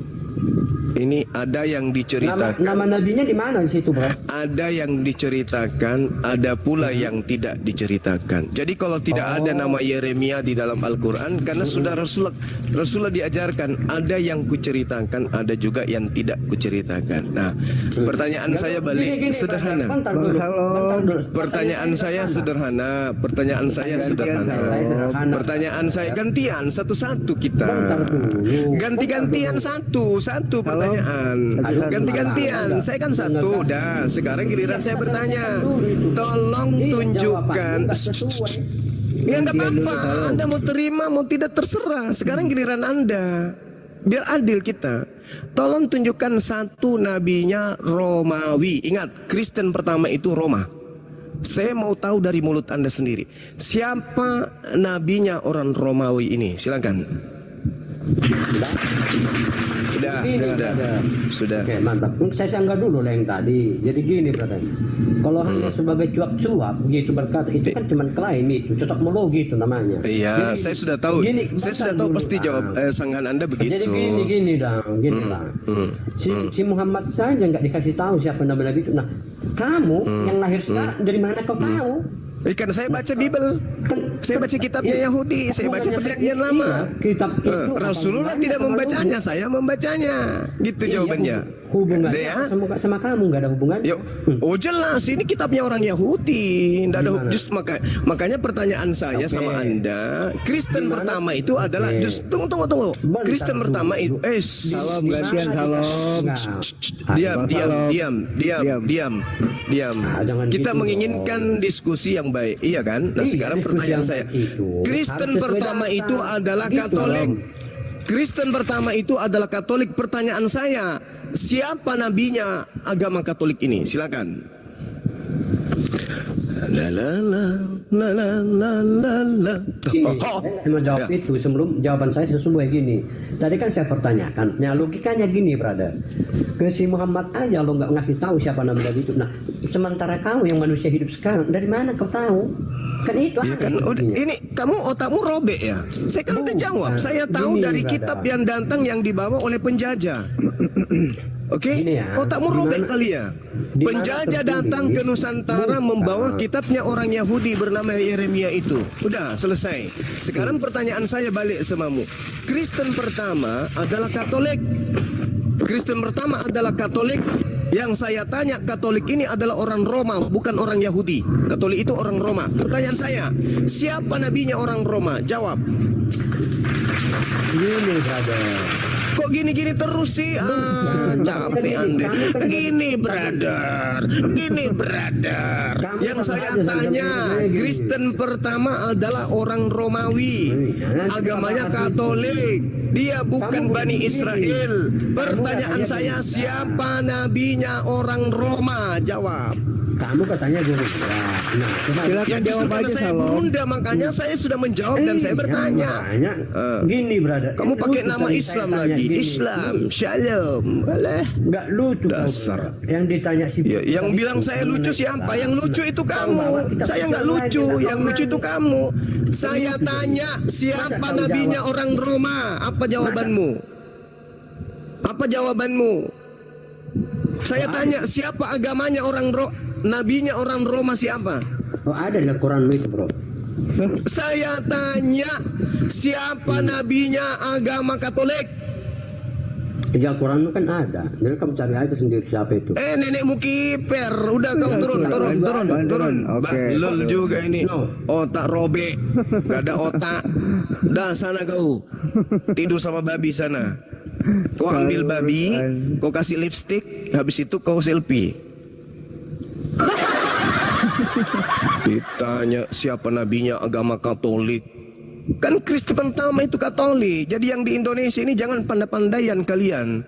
Ini ada yang diceritakan. Nama nabinya di mana di situ, Bro? Ada yang diceritakan, ada pula yang tidak diceritakan. Jadi kalau tidak ada nama Yeremia di dalam Al-Quran, karena sudah Rasulullah diajarkan, ada yang kuceritakan, ada juga yang tidak kuceritakan. Nah, pertanyaan saya balik sederhana. Pertanyaan saya sederhana. Pertanyaan saya gantian satu-satu kita. Ganti-gantian satu pertanyaan. Ganti-gantian. Saya kan satu. Dah, sekarang giliran saya bertanya. Tolong tunjukkan. Ya nggak apa-apa. Anda mau terima, mau tidak terserah. Sekarang giliran Anda. Biar adil kita. Tolong tunjukkan satu nabinya Romawi. Ingat, Kristen pertama itu Roma. Saya mau tahu dari mulut Anda sendiri. Siapa nabinya orang Romawi ini? Silakan. Sudah. Oke, mantap. Saya sanggah dulu lah yang tadi. Jadi gini, brother. Kalau hanya sebagai cuap-cuap gitu berkata, itu kan cuma klaim itu, cocokmologi itu namanya. Iya, saya sudah tahu. Saya sudah tahu pasti jawab sanggahan Anda begitu. Jadi gini lah. Si Muhammad saja nggak dikasih tahu siapa nabi itu. Nah, kamu yang lahir sekarang dari mana kau tahu? Kan saya baca Bible, saya baca kitabnya Yahudi, saya baca perjanjian lama. Kitab itu Rasulullah tidak membacanya, saya membacanya. Gitu jawabannya. Hubungannya sama kamu nggak ada hubungannya. Oh jelas, ini kitabnya orang Yahudi. Nggak ada just makanya pertanyaan saya sama Anda, Kristen pertama itu adalah tunggu. Kristen pertama itu Salam gantian salam. Diam. Kita menginginkan diskusi yang baik, iya kan? Nah sekarang pertanyaan saya, Kristen pertama itu adalah Katolik. Kristen pertama itu adalah Katolik. Pertanyaan saya, siapa nabinya agama Katolik ini? Silakan. Mau jawab itu sebelum jawaban saya sesuai gini. Tadi kan saya pertanyakan, nah logikanya gini, brother. Ke si Muhammad aja lo nggak ngasih tahu siapa nama nabi itu. Nah, sementara kamu yang manusia hidup sekarang, dari mana kau tahu? Kan itu ya kan, ini kamu otakmu robek ya. Saya kan udah jawab. Saya tahu dari kitab yang datang yang dibawa oleh penjajah. Oke, otakmu robek kali ya. Penjajah datang ke Nusantara membawa kitabnya orang Yahudi bernama Yeremia itu. Udah selesai. Sekarang pertanyaan saya balik samamu. Kristen pertama adalah Katolik. Kristen pertama adalah Katolik. Yang saya tanya, Katolik ini adalah orang Roma, bukan orang Yahudi. Katolik itu orang Roma. Pertanyaan saya, siapa nabinya orang Roma? Jawab. Gini, brother. Kok gini-gini terus sih? Capek Anda. Gini, brother. Yang saya tanya, Kristen pertama adalah orang Romawi. Agamanya Katolik. Dia bukan Bani Israel. Pertanyaan saya, siapa nabinya orang Roma? Jawab. Kamu katanya Gerindra. Nah, silakan jawab aja saya Bunda, makanya saya sudah menjawab dan saya bertanya. Gini, brother. Kamu pakai nama Islam lagi. Islam, Shalom. Boleh. Enggak lucu. Dasar. Yang ditanya si yang bilang saya lucu siapa? Yang lucu itu kamu. Saya nggak lucu. Yang lucu itu kamu. Saya tanya, siapa nabinya orang Roma? Apa jawabanmu? Apa jawabanmu? Saya tanya, siapa agamanya orang nabinya orang Roma siapa? Oh, ada di Al-Quran itu, bro. Saya tanya, siapa nabinya agama Katolik? Di Al-Quran itu kan ada. Jadi kamu cari aja sendiri siapa itu. Nenekmu kiper. Udah kamu turun. Bahlul juga ini. Otak robek. Gak ada otak. Dah sana kau. Tidur sama babi sana. Kau ambil babi, kau kasih lipstick, habis itu kau selfie. Ditanya siapa nabinya agama Katolik. Kan Kristen pertama itu Katolik. Jadi yang di Indonesia ini jangan pandai-pandaian kalian.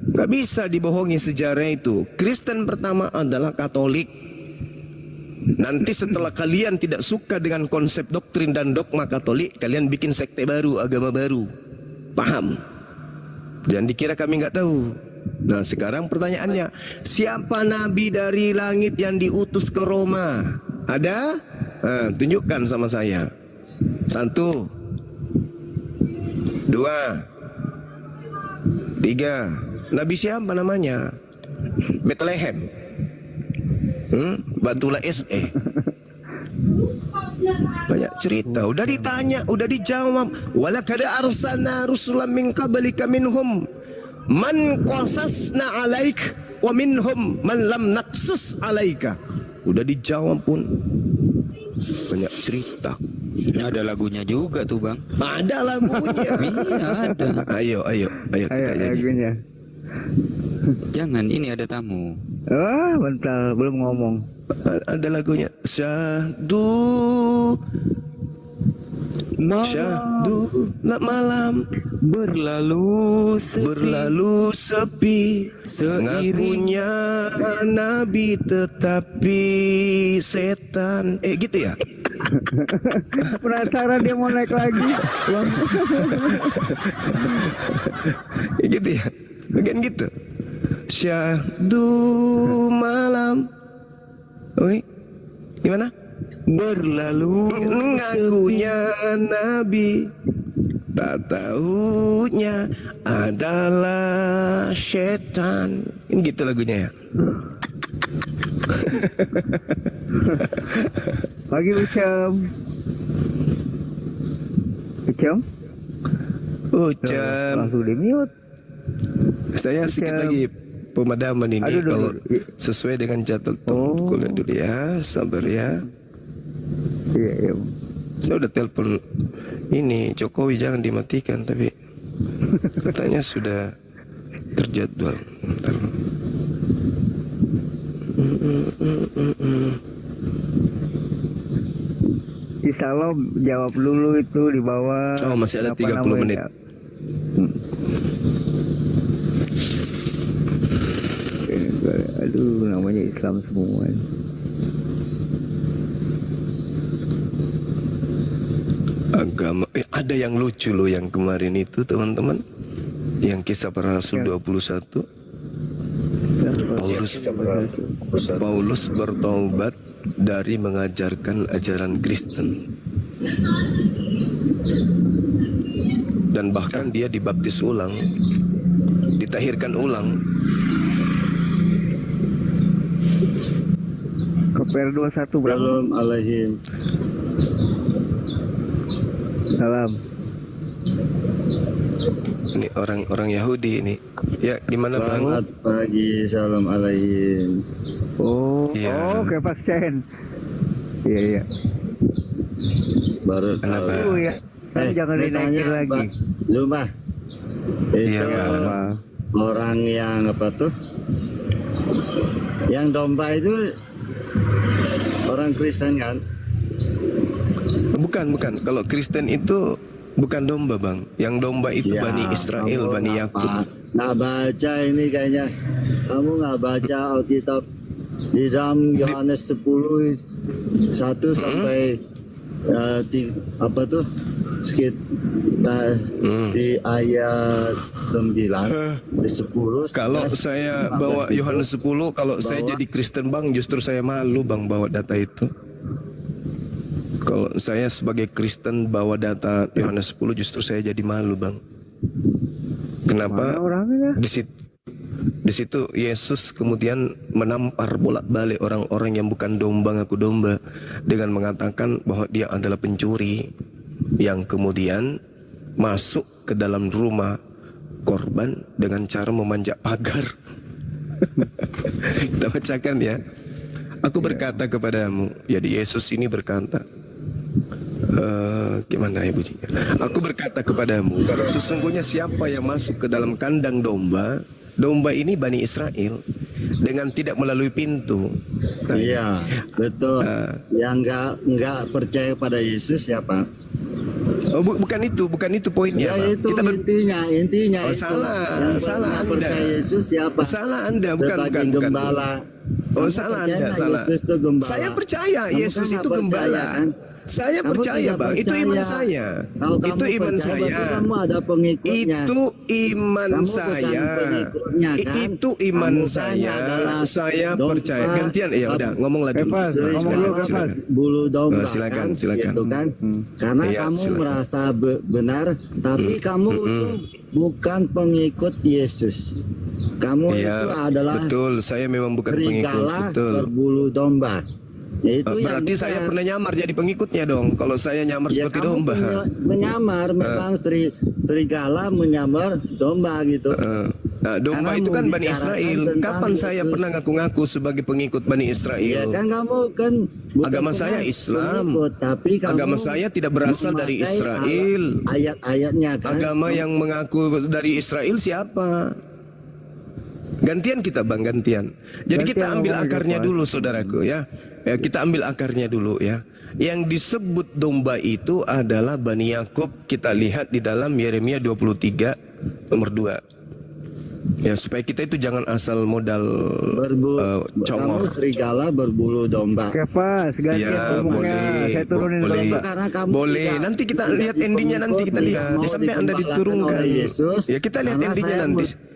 Gak bisa dibohongi sejarah itu. Kristen pertama adalah Katolik. Nanti setelah kalian tidak suka dengan konsep doktrin dan dogma Katolik, kalian bikin sekte baru, agama baru. Paham? Jangan dikira kami nggak tahu. Nah sekarang pertanyaannya, siapa nabi dari langit yang diutus ke Roma? Ada? Nah, tunjukkan sama saya. 1, 2, 3, Nabi siapa namanya? Bethlehem. Batula SE. Banyak cerita, udah ditanya, udah dijawab. Walaqad arsalna rusulan min qablika minhum man qasasna alaik wa minhum man lam naqsus alaika. Udah dijawab pun. Banyak cerita. Ada lagunya juga tuh bang. Ada lagunya. Iya ada. Ayo kita nyanyi. lagunya. Jangan, ini ada tamu. Bentar, belum ngomong. Ada lagunya. Syahdu malam Berlalu sepi ngakunya nabi tetapi setan. Gitu ya. Penasaran dia mau naik lagi. Gitu ya. Bagian gitu. Syahdu malam. Oi. Gimana? berlalu Ngakunya nabi, tak tahunya adalah setan. Ini gitu lagunya ya. Lagi Ucam. Langsung di mute. Saya sedikit lagi pemadaman ini. Aduh, kalau sesuai dengan jadwal kuliah dulu ya. Sabar ya. Iya. Saya udah telepon ini Jokowi jangan dimatikan, tapi katanya sudah terjadwal. Bentar. Salam jawab dulu itu di bawah. Oh, masih ada 30 menit. Aduh, namanya Islam semua. Agama ada yang lucu loh yang kemarin itu teman-teman, yang kisah para rasul 21. Paulus bertaubat dari mengajarkan ajaran Kristen, dan bahkan dia dibaptis ulang, ditahirkan ulang. Keper 21 berapa? Alaihim. Salam. Ini orang-orang Yahudi ini. Ya, di mana Bang? Selamat pagi, salam alaihim. Oh, Iya. kayak pasien. Iya. Baru Kenapa? Oh ya. Jangan dinaikin lagi. Lu mah itu Iya, Bang. orang yang apa tuh? Yang domba itu orang Kristen kan? Bukan. Kalau Kristen itu bukan domba, Bang. Yang domba itu Ya, Bani Israel, kamu Bani Yakub. nggak baca ini kayaknya. Kamu nggak baca Alkitab di dalam Yohanes 10 1 sampai apa tuh sekitar di ayat 9 di 10. Kalau 11, saya 15 bawa itu, Yohanes 10, kalau saya jadi Kristen, Bang, justru saya malu, Bang, bawa data itu. Kalau saya sebagai Kristen bawa data Yohanes 10, justru saya jadi malu, Bang. Kenapa? Di situ Yesus kemudian menampar bolak-balik orang-orang yang bukan domba ngaku domba dengan mengatakan bahwa dia adalah pencuri yang kemudian masuk ke dalam rumah korban dengan cara memanjat pagar. Kita bacakan ya. Aku berkata kepadamu, jadi Yesus ini berkata, gimana ya bunyinya? Aku berkata kepadamu, sesungguhnya siapa yang masuk ke dalam kandang domba, domba ini Bani Israel, dengan tidak melalui pintu. Nah, iya, betul. Yang nggak percaya pada Yesus siapa? bukan itu poinnya. Ya Bang. itu intinya. Oh, itu. salah Yang Anda. percaya Yesus siapa? Salah Anda, bukan. Gembala. Oh, Kamu salah percaya Anda, salah. Yesus itu gembala? Saya percaya Kamu Yesus kan itu nggak gembala. percaya, kan? Saya Kamu percaya, tidak Bang. Itu percaya. iman saya. Kalau kamu Itu iman percaya, saya. berarti kamu ada pengikutnya. Itu iman Kamu bukan saya. pengikutnya, kan? Itu iman Kamu kan saya. adalah Saya domba. percaya. Gantian ya udah, ngomonglah dulu. Epas, ngomong dulu, Silakan. Epas. Bulu domba Silakan. gitu kan? Karena Iya, kamu silakan. merasa benar, tapi kamu itu bukan pengikut Yesus. Kamu Iya, itu adalah betul. Saya memang bukan pengikut, serigala betul. berbulu domba. Itu yang Berarti saya benar. pernah nyamar jadi pengikutnya dong. Kalau saya nyamar Ya, seperti kamu domba. menyamar memang serigala menyamar domba gitu. Nah, domba Karena itu kan Bani membicarakan Israel. tentang Kapan saya Yesus. pernah ngaku-ngaku sebagai pengikut Bani Ya Israel? kan kamu kan bukan Agama saya Islam. pengikut, tapi kamu Agama saya tidak berasal dari memakai Israel. Ayat-ayatnya kan. Agama yang mengaku dari Israel siapa? Gantian kita bang, gantian. Jadi kita ambil akarnya dulu saudaraku ya. Ya, kita ambil akarnya dulu ya. Yang disebut domba itu adalah Bani Yakub. Kita lihat di dalam Yeremia 23 nomor 2. Ya, supaya kita itu jangan asal modal Kamu congor. serigala berbulu domba. Kepas, ganti Ya, boleh. saya turunin Boleh. domba. Karena kamu Boleh. tidak- Nanti kita tidak lihat endingnya, nanti kita lihat. mau Ya, sampai Anda digembalakan diturunkan. oleh Yesus, Ya, kita lihat karena endingnya saya nanti. mendengar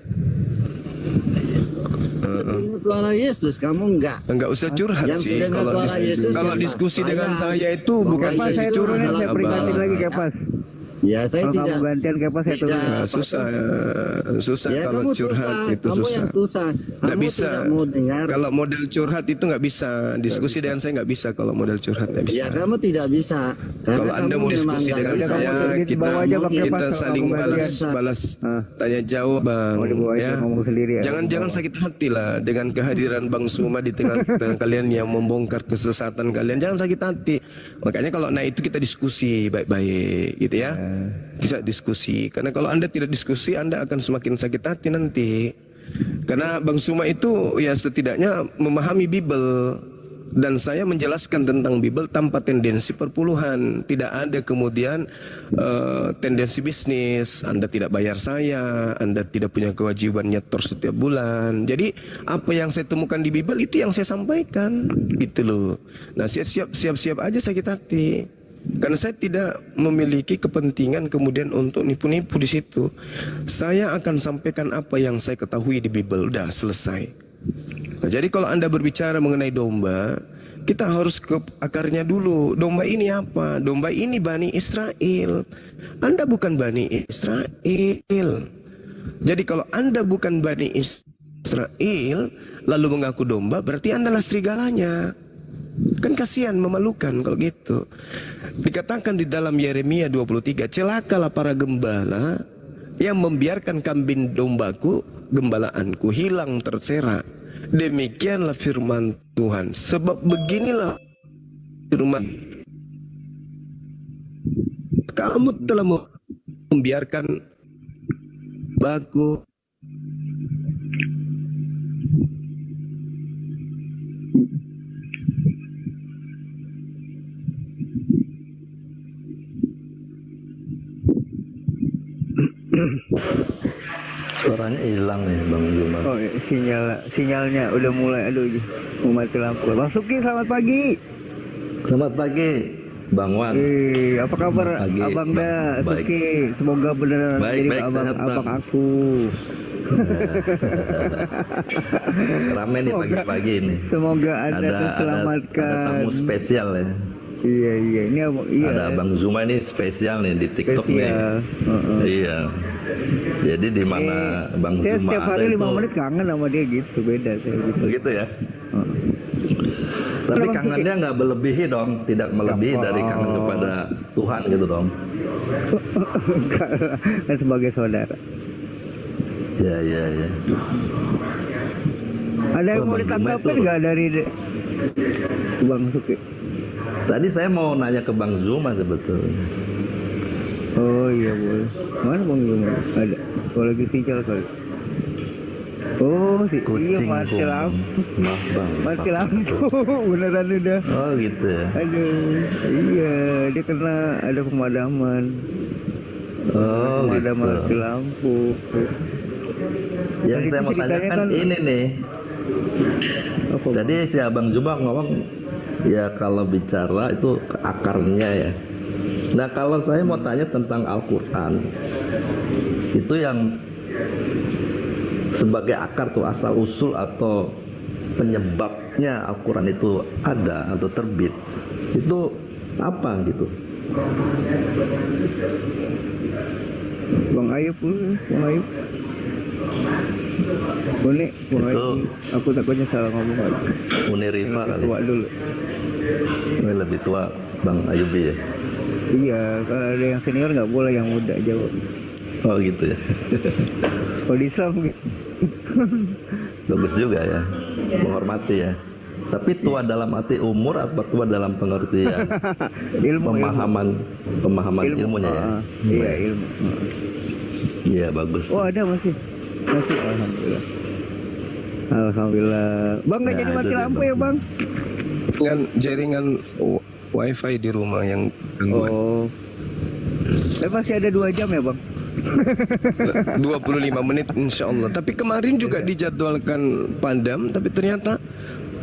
suara Yesus, kamu enggak. Enggak usah curhat Yang sih. mendengar Kalau suara Yesus, kalau ya, diskusi dengan saya- saya itu bukan Kepas saya sesi turunin, curhat, saya peringatin Abang. lagi Kepas. Ya, saya Kalau tidak. kamu gantian Kepas saya tidak- turunin. Nah, susah Ya, kalau kamu curhat susah. itu Kamu susah. yang susah. Nggak Kamu bisa. tidak mau dengar. Kalau model curhat itu nggak bisa. Diskusi dengan saya nggak bisa kalau model curhat nggak bisa. Ya, kamu tidak bisa. Karena Kalau Anda kamu mau memang diskusi nggak dengan bisa. saya, Di kita bawah aja, Bang, kita Kepas, kalau saling kamu balas gantian. balas tanya jawab, Bang. Oh, di bawah aja, Ya. ngomong sendiri ya. Jangan sakit hati lah dengan kehadiran Bang Suma di tengah kalian yang membongkar kesesatan kalian. Jangan sakit hati. Makanya kalau naik itu kita diskusi baik-baik gitu ya. Bisa diskusi. Karena kalau Anda tidak diskusi, Anda akan semakin sakit hati nanti. Karena Bang Suma itu ya setidaknya memahami Bible. Dan saya menjelaskan tentang Bible tanpa tendensi perpuluhan. Tidak ada kemudian tendensi bisnis. Anda tidak bayar saya, Anda tidak punya kewajiban nyetor setiap bulan. Jadi apa yang saya temukan di Bible itu yang saya sampaikan, gitu loh. Nah, siap-siap aja sakit hati. Karena saya tidak memiliki kepentingan kemudian untuk nipu-nipu di situ. Saya akan sampaikan apa yang saya ketahui di Bible. Udah selesai. Nah, jadi kalau Anda berbicara mengenai domba, kita harus ke akarnya dulu. Domba ini apa? Domba ini Bani Israel. Anda bukan Bani Israel. Jadi kalau Anda bukan Bani Israel, lalu mengaku domba, berarti Anda adalah serigalanya. Kan kasihan, memalukan kalau gitu. Dikatakan di dalam Yeremia 23, celakalah para gembala yang membiarkan kambing dombaku, gembalaanku hilang terserak. Demikianlah firman Tuhan. Sebab beginilah firman, kamu telah membiarkan baku Suaranya hilang nih Bang Juma. Oh, sinyalnya udah mulai aduh mau mati lampu. Bang Suki, selamat pagi. Selamat pagi Bang Wan. Apa kabar Pagi, Abang Bang. Da Baik. Suki? Semoga beneran Baik, jadi baik, abang, sehat, Bang. abang aku. Rame nih pagi-pagi ini. Semoga Anda Ada terselamatkan. tamu spesial ya. Iya ini iya. Ada Bang Zuma ini spesial nih di TikTok nih. Spesial. Iya. Jadi di mana Bang Saya Zuma setiap ada hari 5 itu menit kangen sama dia gitu, beda saya gitu. begitu ya. Tapi Bang kangennya nggak melebihi dong, tidak melebihi dari kangen kepada Tuhan gitu dong. Kan sebagai saudara. Ya ya ya. Ada yang Oh, mau Bang Zuma ditangkapin itu- nggak dari Bang Suki? Tadi saya mau nanya ke Bang Zuma sebetulnya. Oh iya boleh. Mana Bang Zuma? Ada. Oh lagi sinyal kali. Oh iya Kucing mati kum. lampu. Maaf Bang. Mati lampu beneran udah. Oh gitu ya. Aduh, iya dia kena ada pemadaman. Oh Pemadaman gitu. mati lampu. Yang Tadi saya mau ceritanya tanyakan kan- ini nih. Apa? Tadi si Abang Zuma ngomong ya kalau bicara itu ke akarnya ya. Nah kalau saya mau tanya tentang Al-Quran, itu yang sebagai akar tuh asal usul atau penyebabnya Al-Quran itu ada atau terbit, itu apa gitu? Bang Ayub. Unik, Itu aku takutnya salah ngomong lagi. Uni Rifa kali. Tua dulu. Ini lebih tua Bang Ayubi ya. Iya, kalau ada yang senior nggak boleh, yang muda jawab. Oh gitu ya. Kalau di Islam Bagus juga ya. Menghormati ya. Tapi tua dalam arti umur atau tua dalam pengertian pemahaman ilmunya ya. Iya, ilmu. Iya bagus. Oh, ada masih alhamdulillah. Alhamdulillah. Bang nggak Nah, jadi mati itu dia, lampu Bang. ya, Bang? Dengan jaringan wifi di rumah yang gangguan. Oh. Tapi masih ada 2 jam ya, Bang? 25 menit insya Allah. Tapi kemarin juga dijadwalkan padam, tapi ternyata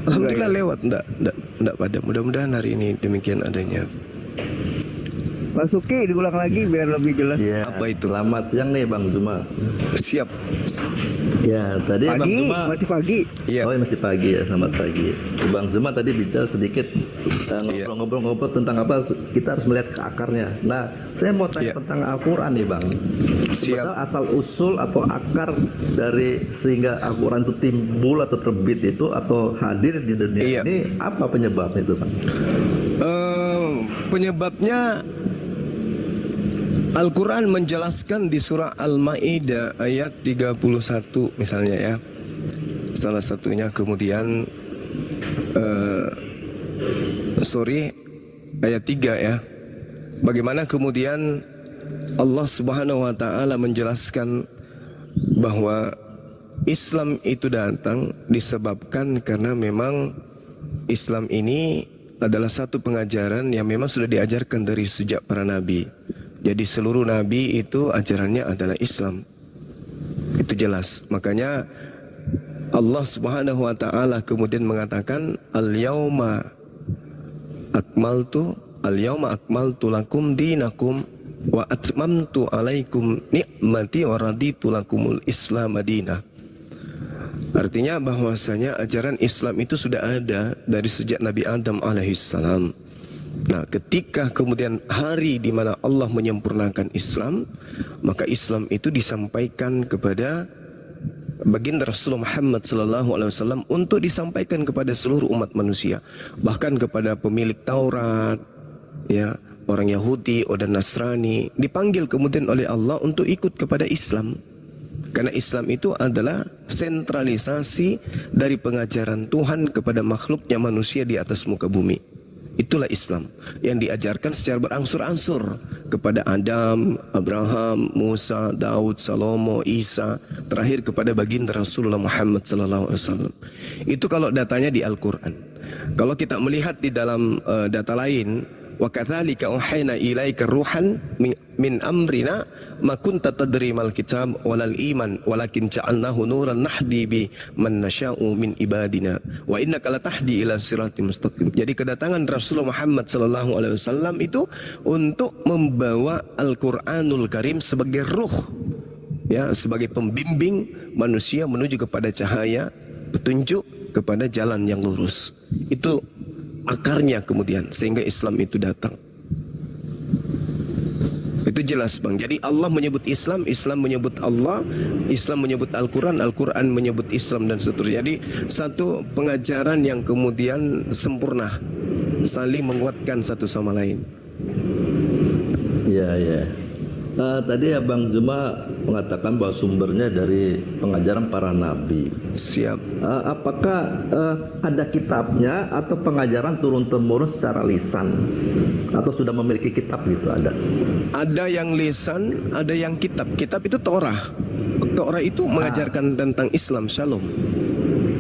alhamdulillah lewat, enggak padam. Mudah-mudahan hari ini demikian adanya. Pak Suki diulang lagi biar lebih jelas. Iya. Apa itu? Selamat siang nih Bang Zuma. Siap. Ya, tadi Bang Pagi, Zuma masih pagi. Iya. Oh, masih pagi ya, selamat pagi. Bang Zuma tadi bicara sedikit ngobrol-ngobrol tentang apa kita harus melihat ke akarnya. Nah, saya mau tanya tentang Al-Qur'an nih, Bang. Sebenarnya asal usul atau akar dari sehingga Al-Qur'an itu timbul atau terbit itu atau hadir di dunia ini apa penyebabnya itu, Bang? Penyebabnya Al-Quran menjelaskan di surah Al-Ma'idah ayat 31 misalnya ya. Salah satunya kemudian ayat 3 ya. Bagaimana kemudian Allah Subhanahu wa taala menjelaskan bahwa Islam itu datang disebabkan karena memang Islam ini adalah satu pengajaran yang memang sudah diajarkan dari sejak para nabi. Jadi seluruh nabi itu ajarannya adalah Islam. Itu jelas. Makanya Allah Subhanahu wa taala kemudian mengatakan al-yauma akmaltu lakum dinakum wa atmamtu alaikum ni'mati wa raditu lakumul Islam madinah. Artinya bahwasanya ajaran Islam itu sudah ada dari sejak Nabi Adam alaihissalam. Nah, ketika kemudian hari di mana Allah menyempurnakan Islam, maka Islam itu disampaikan kepada baginda Rasulullah Muhammad SAW untuk disampaikan kepada seluruh umat manusia, bahkan kepada pemilik Taurat, ya, orang Yahudi dan Nasrani, dipanggil kemudian oleh Allah untuk ikut kepada Islam. Karena Islam itu adalah sentralisasi dari pengajaran Tuhan kepada makhluknya manusia di atas muka bumi. Itulah Islam yang diajarkan secara berangsur-angsur kepada Adam, Abraham, Musa, Daud, Salomo, Isa, terakhir kepada baginda Rasulullah Muhammad SAW. Itu kalau datanya di Al-Quran. Kalau kita melihat di dalam data lain, wa kadzalika auhayna ilaika ruhan min amrina ma kunta tadri mal kitab walal iman walakin ja'alnahu nuran nahdi bi man nasya'u min ibadina wa innaka latahdi ila siratim mustaqim. Jadi kedatangan Rasulullah Muhammad sallallahu alaihi wasallam itu untuk membawa Al-Qur'anul Karim sebagai ruh, ya, sebagai pembimbing manusia menuju kepada cahaya petunjuk kepada jalan yang lurus. Itu akarnya kemudian sehingga Islam itu datang. Itu jelas Bang. Jadi Allah menyebut Islam, Islam menyebut Allah, Islam menyebut Al-Quran, Al-Quran menyebut Islam dan seterusnya. Jadi satu pengajaran yang kemudian sempurna, saling menguatkan satu sama lain. Iya, iya. Tadi Abang Zuma mengatakan bahwa sumbernya dari pengajaran para nabi. Siap. Apakah ada kitabnya atau pengajaran turun-temurun secara lisan? Atau sudah memiliki kitab gitu ada? Ada yang lisan, ada yang kitab. Kitab itu Torah. Torah itu mengajarkan tentang Islam, Shalom.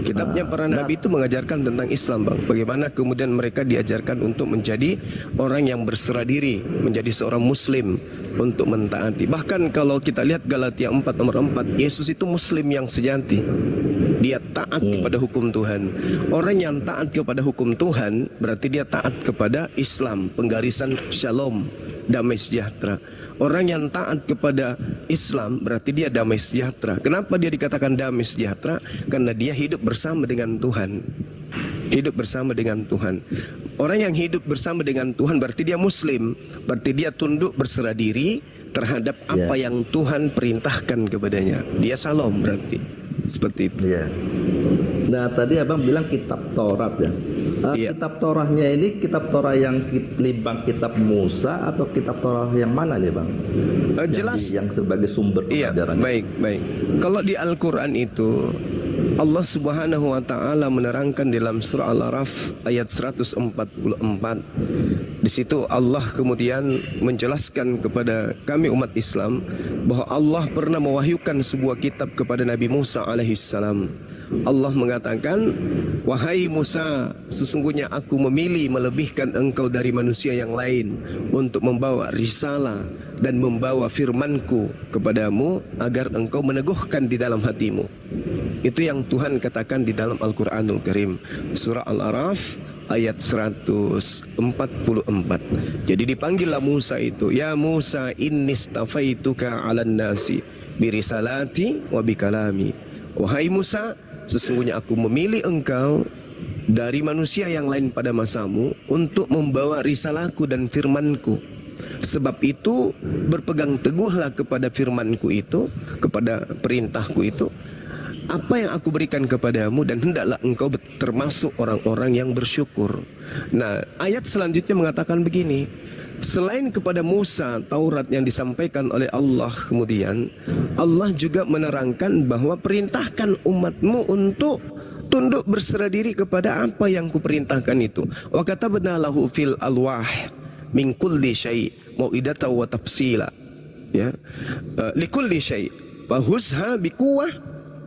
Kitabnya para nabi itu mengajarkan tentang Islam, Bang. Bagaimana kemudian mereka diajarkan untuk menjadi orang yang berserah diri, menjadi seorang muslim, untuk mentaati. Bahkan kalau kita lihat Galatia 4 nomor 4, Yesus itu muslim yang sejati. Dia taat kepada hukum Tuhan. Orang yang taat kepada hukum Tuhan berarti dia taat kepada Islam, penggarisan Shalom, damai sejahtera. Orang yang taat kepada Islam berarti dia damai sejahtera. Kenapa dia dikatakan damai sejahtera? Karena dia hidup bersama dengan Tuhan. Hidup bersama dengan Tuhan. Orang yang hidup bersama dengan Tuhan berarti dia muslim. Berarti dia tunduk berserah diri terhadap apa yang Tuhan perintahkan kepadanya. Dia Shalom berarti. Seperti itu. Iya. Nah tadi abang bilang kitab Taurat ya. Kitab Torahnya ini kitab Torah yang limbang kitab Musa atau kitab Torah yang mana nih bang? Jelas. Yang sebagai sumber pelajaran. Baik. Kalau di Al-Quran itu Allah Subhanahu wa taala menerangkan dalam surah Al-Araf ayat 144. Di situ Allah kemudian menjelaskan kepada kami umat Islam bahwa Allah pernah mewahyukan sebuah kitab kepada Nabi Musa alaihissalam. Allah mengatakan, wahai Musa, sesungguhnya aku memilih melebihkan engkau dari manusia yang lain untuk membawa risalah dan membawa firmanku kepadamu agar engkau meneguhkan di dalam hatimu. Itu yang Tuhan katakan di dalam Al-Quranul Karim, surah Al-Araf ayat 144. Jadi dipanggillah Musa itu, ya Musa inni stafaituka 'alan nasi birisalati wa bikalami. Wahai Musa, sesungguhnya aku memilih engkau dari manusia yang lain pada masamu untuk membawa risalahku dan firmanku. Sebab itu berpegang teguhlah kepada firmanku itu, kepada perintahku itu, apa yang aku berikan kepadamu, dan hendaklah engkau termasuk orang-orang yang bersyukur. Nah, ayat selanjutnya mengatakan begini, selain kepada Musa Taurat yang disampaikan oleh Allah, kemudian Allah juga menerangkan bahwa perintahkan umatmu untuk tunduk berserah diri kepada apa yang kuperintahkan itu. Wa katabna lahu fil alwah min kulli syai' mau'idatan wa tafsila. Ya. Likulli syai' fahusha biquwwah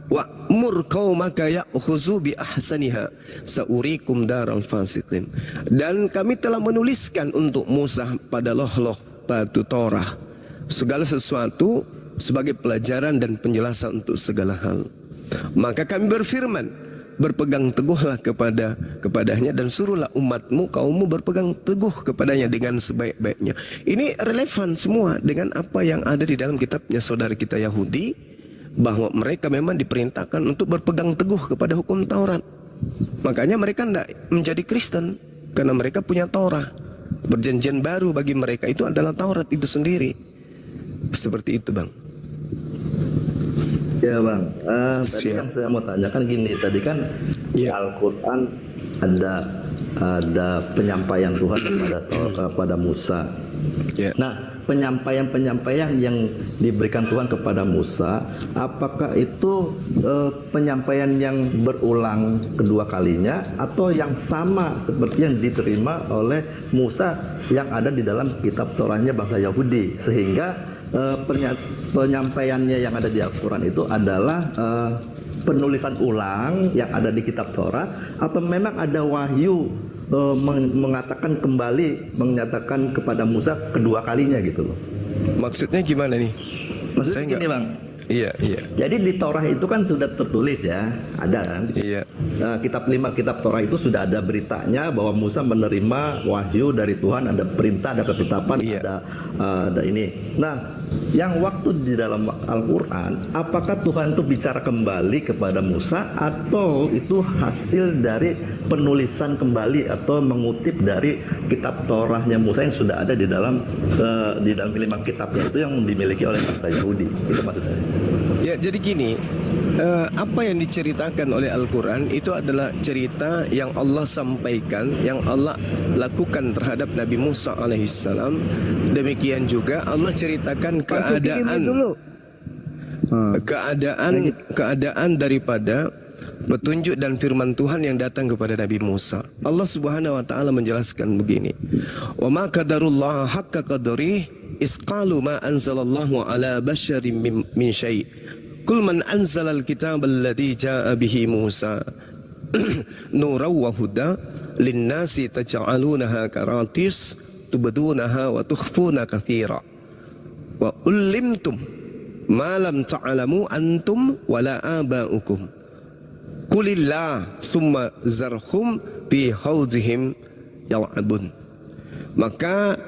wa mur qaumaka ya'khuzu bi ahsaniha saurikum daral fasiqin. Dan kami telah menuliskan untuk Musa pada loh-loh batu Torah segala sesuatu sebagai pelajaran dan penjelasan untuk segala hal. Maka kami berfirman, berpegang teguhlah kepadanya dan suruhlah umatmu, kaummu berpegang teguh kepadanya dengan sebaik-baiknya. Ini relevan semua dengan apa yang ada di dalam kitabnya saudara kita Yahudi, bahwa mereka memang diperintahkan untuk berpegang teguh kepada hukum Taurat. Makanya mereka tidak menjadi Kristen karena mereka punya Taurat. Perjanjian baru bagi mereka itu adalah Taurat itu sendiri. Seperti itu bang. Ya bang, tadi yang saya mau tanyakan gini, tadi kan di Al-Quran ada penyampaian Tuhan kepada Musa. Nah, penyampaian yang diberikan Tuhan kepada Musa, apakah itu penyampaian yang berulang kedua kalinya atau yang sama seperti yang diterima oleh Musa yang ada di dalam kitab Torahnya bangsa Yahudi, sehingga penyampaiannya yang ada di Al-Quran itu adalah penulisan ulang yang ada di kitab Torah, atau memang ada wahyu mengatakan kembali, menyatakan kepada Musa kedua kalinya gitu loh. Maksudnya gimana nih? Maksudnya gini bang. Iya. Jadi di Torah itu kan sudah tertulis ya, ada kan? Iya. Kitab Torah itu sudah ada beritanya bahwa Musa menerima wahyu dari Tuhan, ada perintah, ada ketetapan, ada ini. Nah, yang waktu di dalam Al-Quran, apakah Tuhan itu bicara kembali kepada Musa atau itu hasil dari penulisan kembali atau mengutip dari kitab Torahnya Musa yang sudah ada di dalam 5 kitabnya itu yang dimiliki oleh bangsa Yahudi? Itu maksud saya. Ya, jadi gini, apa yang diceritakan oleh Al-Quran itu adalah cerita yang Allah sampaikan, yang Allah lakukan terhadap Nabi Musa alaihissalam. Demikian juga Allah ceritakan keadaan daripada petunjuk dan firman Tuhan yang datang kepada Nabi Musa. Allah Subhanahu wa taala menjelaskan begini, wa ma qadarullah haqqa qadri isqalu ma anzalallahu ala basyarin min syai' kul man anzalal kitab alladhi jaa bihi Musa nuran wa huda linnasi taj'alunaha karatis tubdunaha wa tukhfuna katsira wa ulimtum ma lam ta'lamu antum wala aba'ukum kulillah summa zarhum fi hauzihim yal'abun. Maka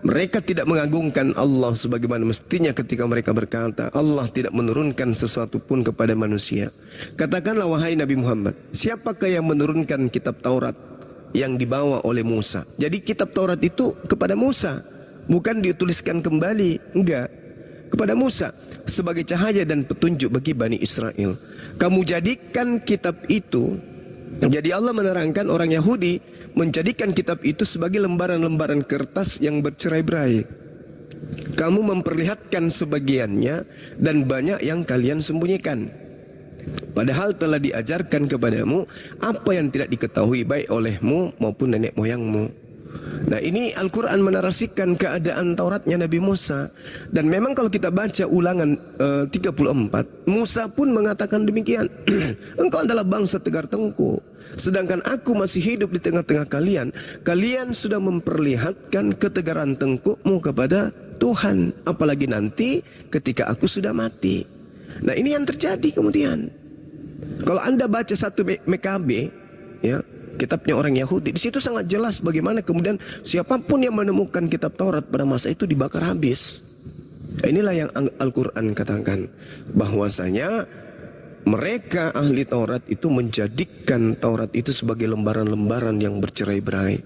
mereka tidak mengagungkan Allah sebagaimana mestinya ketika mereka berkata, Allah tidak menurunkan sesuatu pun kepada manusia. Katakanlah wahai Nabi Muhammad, siapakah yang menurunkan kitab Taurat yang dibawa oleh Musa? Jadi kitab Taurat itu kepada Musa, bukan dituliskan kembali, enggak, kepada Musa. sebagai cahaya dan petunjuk bagi Bani Israel. Kamu jadikan kitab itu, jadi Allah menerangkan orang Yahudi menjadikan kitab itu sebagai lembaran-lembaran kertas yang bercerai-berai. Kamu memperlihatkan sebagiannya dan banyak yang kalian sembunyikan. Padahal telah diajarkan kepadamu apa yang tidak diketahui baik olehmu maupun nenek moyangmu. Nah, ini Al-Quran menarasikan keadaan Tauratnya Nabi Musa. Dan memang kalau kita baca Ulangan 34, Musa pun mengatakan demikian. Engkau adalah bangsa tegar tengkuk, sedangkan aku masih hidup di tengah-tengah kalian. Kalian sudah memperlihatkan ketegaran tengkukmu kepada Tuhan, apalagi nanti ketika aku sudah mati. Nah, ini yang terjadi kemudian. Kalau Anda baca 1 MKB, ya, kitabnya orang Yahudi, di situ sangat jelas bagaimana kemudian siapapun yang menemukan kitab Taurat pada masa itu dibakar habis. Inilah yang Al-Quran katakan, bahwasanya mereka ahli Taurat itu menjadikan Taurat itu sebagai lembaran-lembaran yang bercerai-berai.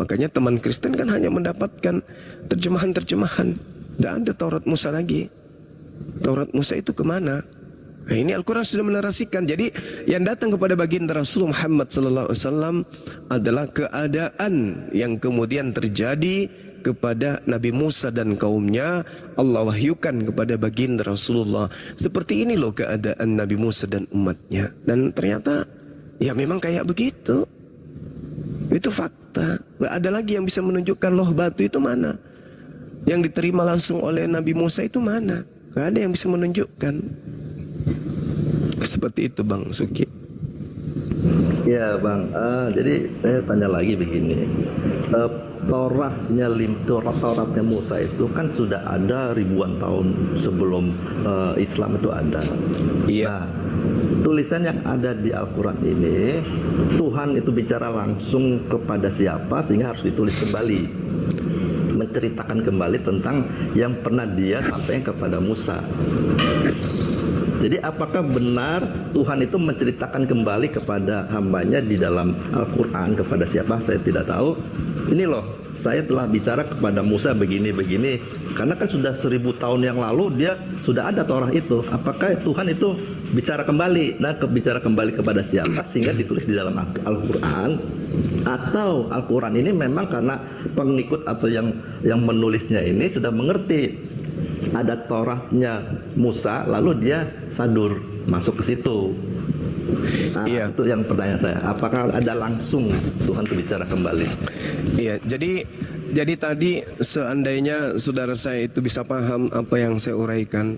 Makanya teman Kristen kan hanya mendapatkan terjemahan-terjemahan. Tidak ada Taurat Musa lagi. Taurat Musa itu kemana? Nah, ini Al-Quran sudah menarasikan. Jadi yang datang kepada baginda Rasulullah Muhammad SAW adalah keadaan yang kemudian terjadi kepada Nabi Musa dan kaumnya. Allah wahyukan kepada baginda Rasulullah, seperti ini loh keadaan Nabi Musa dan umatnya. Dan ternyata ya memang kayak begitu. Itu fakta. Gak ada lagi yang bisa menunjukkan loh batu itu mana. Yang diterima langsung oleh Nabi Musa itu mana. Gak ada yang bisa menunjukkan. Seperti itu Bang Suki. Ya Bang, jadi saya tanya lagi begini. Tauratnya Musa itu kan sudah ada ribuan tahun sebelum Islam itu ada. Iya. Nah, tulisan yang ada di Al-Quran ini, Tuhan itu bicara langsung kepada siapa sehingga harus ditulis kembali, menceritakan kembali tentang yang pernah dia sampaikan kepada Musa. Jadi apakah benar Tuhan itu menceritakan kembali kepada hambanya di dalam Al-Quran kepada siapa saya tidak tahu. Ini loh, saya telah bicara kepada Musa begini-begini. Karena kan sudah 1000 tahun yang lalu dia sudah ada Taurat itu. Apakah Tuhan itu bicara kembali? Nah, bicara kembali kepada siapa sehingga ditulis di dalam Al-Quran? Atau Al-Quran ini memang karena pengikut atau yang menulisnya ini sudah mengerti ada Tauratnya Musa, lalu dia sadur masuk ke situ. Nah, iya. Itu yang pertanyaan saya. Apakah ada langsung Tuhan berbicara kembali? Iya, jadi tadi seandainya saudara saya itu bisa paham apa yang saya uraikan.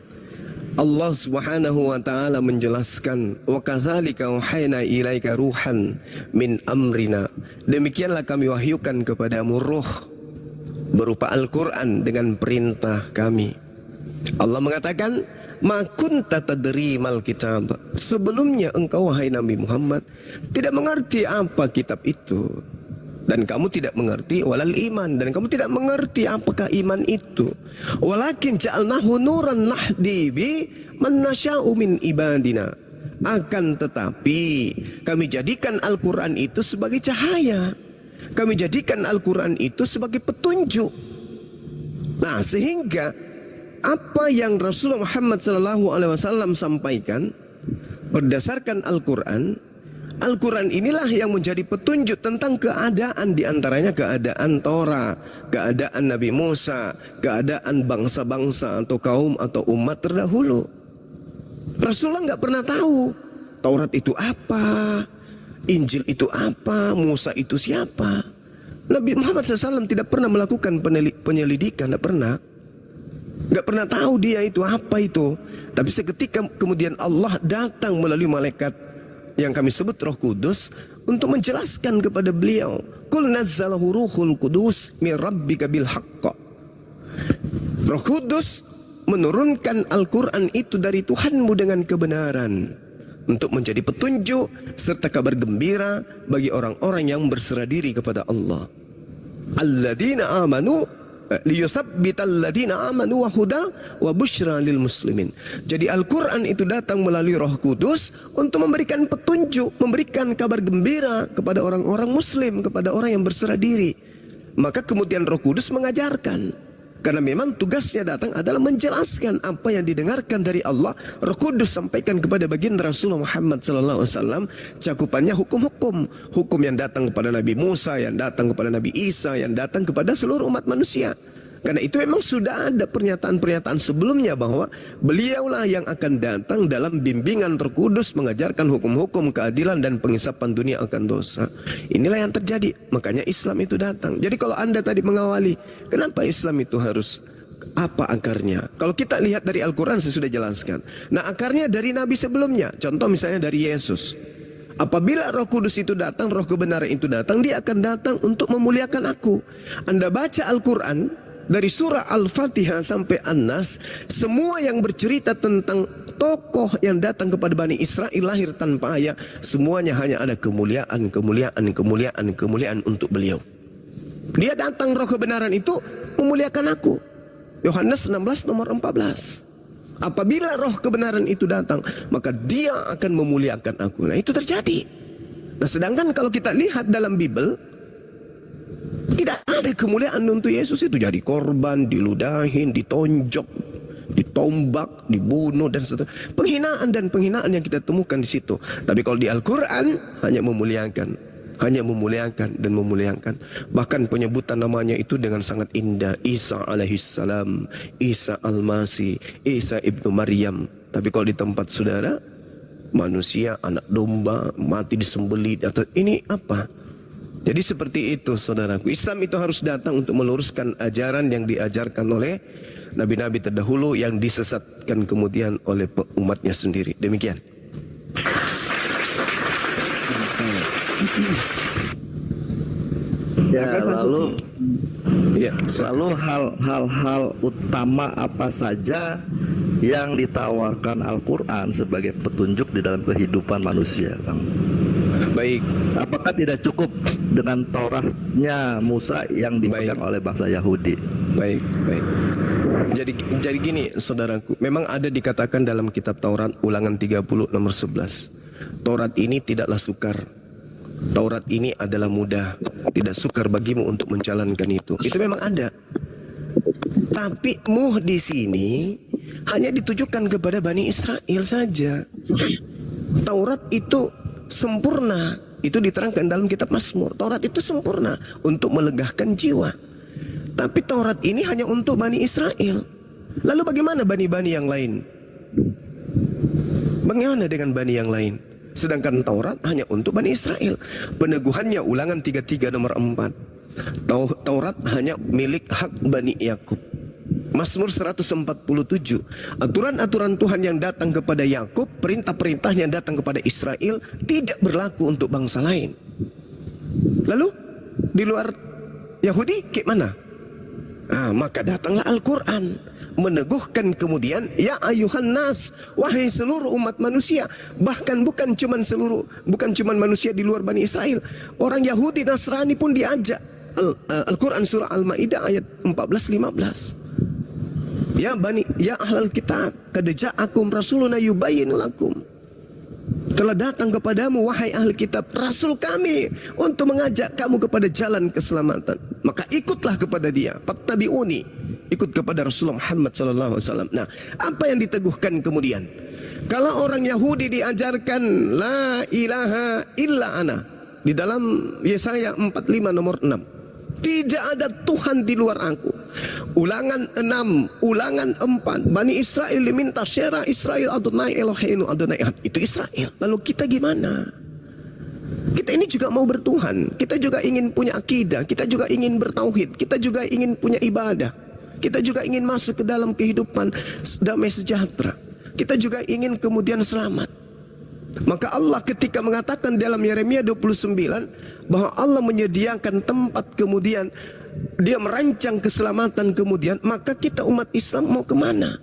Allah Subhanahu wa taala menjelaskan, wa kadzalika auhayna ilaika ruhan min amrina. Demikianlah kami wahyukan kepadamu ruh berupa Al-Qur'an dengan perintah kami. Allah mengatakan, ma kunta tadri mal kitab. Sebelumnya engkau wahai Nabi Muhammad tidak mengerti apa kitab itu, dan kamu tidak mengerti walal iman, dan kamu tidak mengerti apakah iman itu. Walakin ja'alnahu nuran nahdi bi man nasya'u min ibadina. Akan tetapi kami jadikan Al-Quran itu sebagai cahaya. Kami jadikan Al-Quran itu sebagai petunjuk. Nah, sehingga apa yang Rasulullah Muhammad SAW sampaikan berdasarkan Al-Quran, Al-Quran inilah yang menjadi petunjuk tentang keadaan, diantaranya keadaan Torah, keadaan Nabi Musa, keadaan bangsa-bangsa atau kaum atau umat terdahulu. Rasulullah nggak pernah tahu Taurat itu apa, Injil itu apa, Musa itu siapa. Nabi Muhammad SAW tidak pernah melakukan penyelidikan, nggak pernah tahu dia itu apa itu. Tapi seketika kemudian Allah datang melalui malaikat yang kami sebut Roh Kudus untuk menjelaskan kepada beliau, Qul nazzalahu ruhul qudus min rabbika bil haqq. Roh Kudus menurunkan Al-Quran itu dari Tuhanmu dengan kebenaran, untuk menjadi petunjuk serta kabar gembira bagi orang-orang yang berserah diri kepada Allah. Alladzina amanu liyusabbital ladzina amanu wa huda wa busyra lil muslimin. Jadi Al-Quran itu datang melalui Roh Kudus untuk memberikan petunjuk, memberikan kabar gembira kepada orang-orang muslim, kepada orang yang berserah diri. Maka kemudian Roh Kudus mengajarkan. Karena memang tugasnya datang adalah menjelaskan apa yang didengarkan dari Allah. Roh Kudus sampaikan kepada baginda Rasulullah Muhammad SAW. Cakupannya hukum-hukum. Hukum yang datang kepada Nabi Musa, yang datang kepada Nabi Isa, yang datang kepada seluruh umat manusia. Karena itu memang sudah ada pernyataan-pernyataan sebelumnya bahwa beliaulah yang akan datang dalam bimbingan Roh Kudus mengajarkan hukum-hukum keadilan dan pengisapan dunia akan dosa. Inilah yang terjadi. Makanya Islam itu datang. Jadi kalau Anda tadi mengawali, kenapa Islam itu harus apa akarnya? Kalau kita lihat dari Al-Quran saya sudah jelaskan. Nah, akarnya dari Nabi sebelumnya. Contoh misalnya dari Yesus. Apabila Roh Kudus itu datang, Roh kebenaran itu datang, dia akan datang untuk memuliakan aku. Anda baca Al-Quran dari surah Al-Fatihah sampai An-Nas, semua yang bercerita tentang tokoh yang datang kepada Bani Israel lahir tanpa ayah, semuanya hanya ada kemuliaan, kemuliaan, kemuliaan, kemuliaan untuk beliau. Dia datang roh kebenaran itu memuliakan aku. Yohanes 16 nomor 14. Apabila roh kebenaran itu datang, maka dia akan memuliakan aku. Nah, itu terjadi. Nah, sedangkan kalau kita lihat dalam Bible, tidak ada kemuliaan untuk Yesus itu jadi korban, diludahin, ditonjok, ditombak, dibunuh dan seterusnya. Penghinaan dan penghinaan yang kita temukan di situ. Tapi kalau di Al-Quran hanya memuliakan, hanya memuliakan dan memuliakan. Bahkan penyebutan namanya itu dengan sangat indah. Isa alaihissalam, Isa al-Masih, Isa ibnu Maryam. Tapi kalau di tempat saudara, manusia, anak domba, mati disembelih. Ini apa? Jadi seperti itu saudaraku. Islam itu harus datang untuk meluruskan ajaran yang diajarkan oleh nabi-nabi terdahulu yang disesatkan kemudian oleh umatnya sendiri. Demikian. Ya, lalu hal-hal utama apa saja yang ditawarkan Al-Quran sebagai petunjuk di dalam kehidupan manusia, Bang? Baik. Apakah tidak cukup dengan Tauratnya Musa yang dipegang oleh bangsa Yahudi? Baik, baik. Jadi gini, saudaraku, memang ada dikatakan dalam kitab Taurat Ulangan 30 nomor 11. Taurat ini tidaklah sukar. Taurat ini adalah mudah, tidak sukar bagimu untuk menjalankan itu. Itu memang ada. Tapi di sini hanya ditujukan kepada Bani Israel saja. Taurat itu sempurna. Itu diterangkan dalam kitab Mazmur. Taurat itu sempurna untuk melegakan jiwa. Tapi Taurat ini hanya untuk Bani Israel. Lalu bagaimana bani-bani yang lain? Bagaimana dengan bani yang lain? Sedangkan Taurat hanya untuk Bani Israel. Peneguhannya Ulangan 33 nomor 4. Taurat hanya milik hak Bani Yakub. Mazmur 147. Aturan-aturan Tuhan yang datang kepada Yakub, perintah-perintah yang datang kepada Israel tidak berlaku untuk bangsa lain. Lalu di luar Yahudi kayak mana? Maka datanglah Al-Quran meneguhkan kemudian, ya ayuhan nas, wahai seluruh umat manusia. Bahkan bukan cuman manusia di luar Bani Israel, orang Yahudi Nasrani pun diajak. Al-Quran surah Al-Maidah ayat 14-15. Ya ahlal kitab, qad ja'akum rasuluna yubayyinu lakum. Telah datang kepadamu wahai ahli kitab rasul kami untuk mengajak kamu kepada jalan keselamatan. Maka ikutlah kepada dia. Fattabi'uni. Ikut kepada Rasulullah Muhammad SAW. Nah, apa yang diteguhkan kemudian? Kalau orang Yahudi diajarkan la ilaha illa ana di dalam Yesaya 45 nomor 6. Tidak ada Tuhan di luar aku. Ulangan 6, Ulangan 4. Bani Israel diminta syara Israel Adonai Eloheinu Adonai Ahad. Itu Israel. Lalu kita gimana? Kita ini juga mau bertuhan. Kita juga ingin punya akidah. Kita juga ingin bertauhid. Kita juga ingin punya ibadah. Kita juga ingin masuk ke dalam kehidupan damai sejahtera. Kita juga ingin kemudian selamat. Maka Allah ketika mengatakan dalam Yeremia 29 bahwa Allah menyediakan tempat kemudian dia merancang keselamatan kemudian, maka kita umat Islam mau kemana?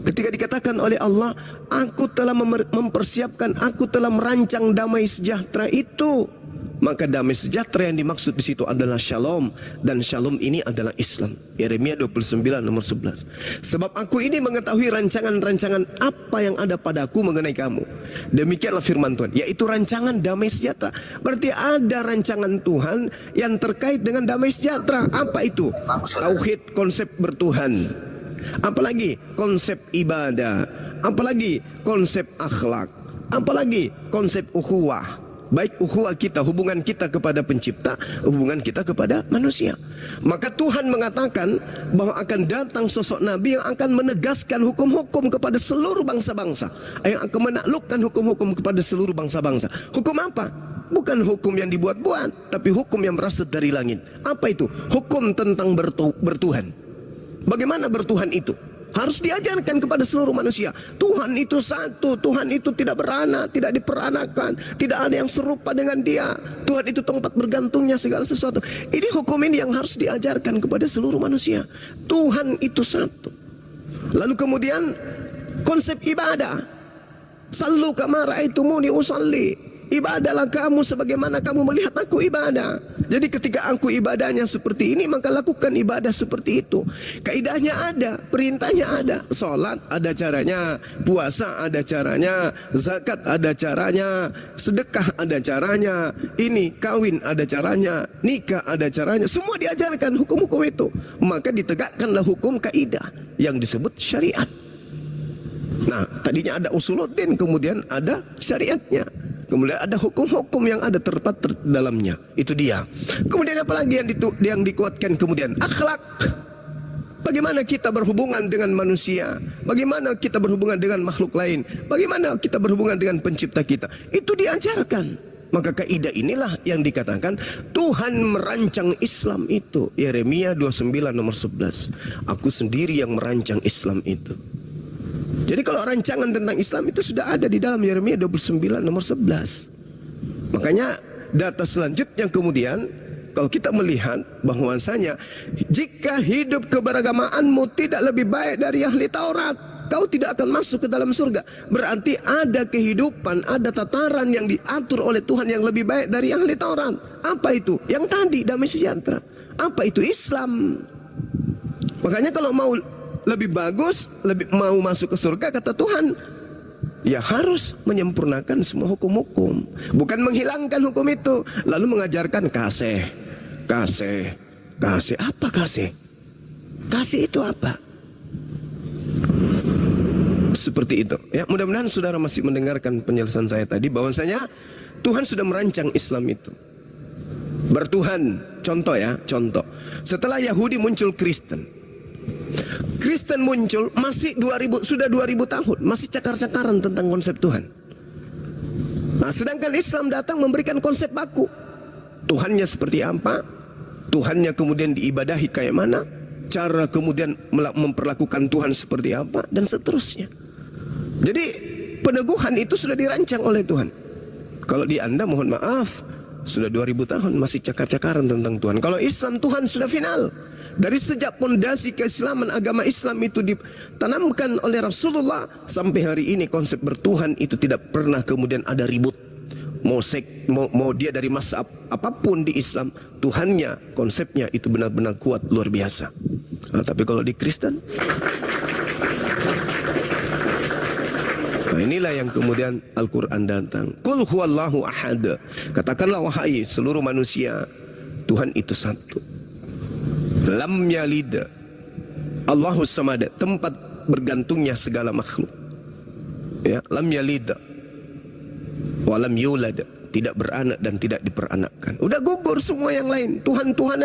Ketika dikatakan oleh Allah, aku telah mempersiapkan, aku telah merancang damai sejahtera itu maka damai sejahtera yang dimaksud di situ adalah shalom, dan shalom ini adalah Islam. Yeremia 29 nomor 11. Sebab aku ini mengetahui rancangan-rancangan apa yang ada padaku mengenai kamu. Demikianlah firman Tuhan, yaitu rancangan damai sejahtera. Berarti ada rancangan Tuhan yang terkait dengan damai sejahtera. Apa itu? Tauhid, konsep bertuhan. Apalagi konsep ibadah. Apalagi konsep akhlak. Apalagi konsep ukhuwah. Baik ukhuwah kita, hubungan kita kepada pencipta, hubungan kita kepada manusia. Maka Tuhan mengatakan bahwa akan datang sosok Nabi yang akan menegaskan hukum-hukum kepada seluruh bangsa-bangsa, yang akan menaklukkan hukum-hukum kepada seluruh bangsa-bangsa. Hukum apa? Bukan hukum yang dibuat-buat, tapi hukum yang berasal dari langit. Apa itu? Hukum tentang bertuhan. Bagaimana bertuhan itu? Harus diajarkan kepada seluruh manusia. Tuhan itu satu, Tuhan itu tidak beranak, tidak diperanakan, tidak ada yang serupa dengan Dia. Tuhan itu tempat bergantungnya segala sesuatu. Ini hukum ini yang harus diajarkan kepada seluruh manusia. Tuhan itu satu. Lalu kemudian konsep ibadah. Sallu kama ra'aitumuni usalli. Ibadahlah kamu sebagaimana kamu melihat aku ibadah. Jadi ketika aku ibadahnya seperti ini, maka lakukan ibadah seperti itu. Kaidahnya ada, perintahnya ada. Salat ada caranya, puasa ada caranya, zakat ada caranya, sedekah ada caranya, ini kawin ada caranya, nikah ada caranya. Semua diajarkan hukum-hukum itu. Maka ditegakkanlah hukum kaidah yang disebut syariat. Nah, tadinya ada usuluddin, kemudian ada syariatnya. Kemudian ada hukum-hukum yang ada terdapat dalamnya. Itu dia. Kemudian apa lagi yang dikuatkan kemudian? Akhlak. Bagaimana kita berhubungan dengan manusia? Bagaimana kita berhubungan dengan makhluk lain? Bagaimana kita berhubungan dengan pencipta kita? Itu diajarkan. Maka kaidah inilah yang dikatakan Tuhan merancang Islam itu. Yeremia 29 nomor 11. Aku sendiri yang merancang Islam itu. Jadi kalau rancangan tentang Islam itu sudah ada di dalam Yeremia 29 nomor 11. Makanya data selanjutnya kemudian kalau kita melihat bahwasanya jika hidup keberagamaanmu tidak lebih baik dari ahli Taurat, kau tidak akan masuk ke dalam surga. Berarti ada kehidupan, ada tataran yang diatur oleh Tuhan yang lebih baik dari ahli Taurat. Apa itu? Yang tadi damai sejahtera. Apa itu? Islam. Makanya kalau mau lebih bagus, lebih mau masuk ke surga, kata Tuhan, ya harus menyempurnakan semua hukum-hukum, bukan menghilangkan hukum itu lalu mengajarkan kasih. Apa kasih? Kasih itu apa? Seperti itu ya. Mudah-mudahan saudara masih mendengarkan penjelasan saya tadi, bahwasanya Tuhan sudah merancang Islam itu bertuhan. Contoh ya, contoh. Setelah Yahudi muncul Kristen muncul masih 2000 tahun, masih cakar-cakaran tentang konsep Tuhan. Nah, sedangkan Islam datang memberikan konsep baku. Tuhannya seperti apa? Tuhannya kemudian diibadahi kayak mana? Cara kemudian memperlakukan Tuhan seperti apa? Dan seterusnya. Jadi peneguhan itu sudah dirancang oleh Tuhan. Kalau di Anda mohon maaf, sudah 2000 tahun masih cakar-cakaran tentang Tuhan. Kalau Islam, Tuhan sudah final. Dari sejak pondasi keislaman, agama Islam itu ditanamkan oleh Rasulullah sampai hari ini, konsep bertuhan itu tidak pernah kemudian ada ribut. Mau dia dari mazhab apapun di Islam, Tuhannya, konsepnya itu benar-benar kuat, luar biasa. Nah, tapi kalau di Kristen, nah inilah yang kemudian Al-Quran datang. Qul huwallahu ahad. Katakanlah wahai seluruh manusia, Tuhan itu satu. Lam yalid, Allahus samad, tempat bergantungnya segala makhluk. Ya, lam yalid, walam yulad, tidak beranak dan tidak diperanakkan. Udah gugur semua yang lain. Tuhan-Tuhanan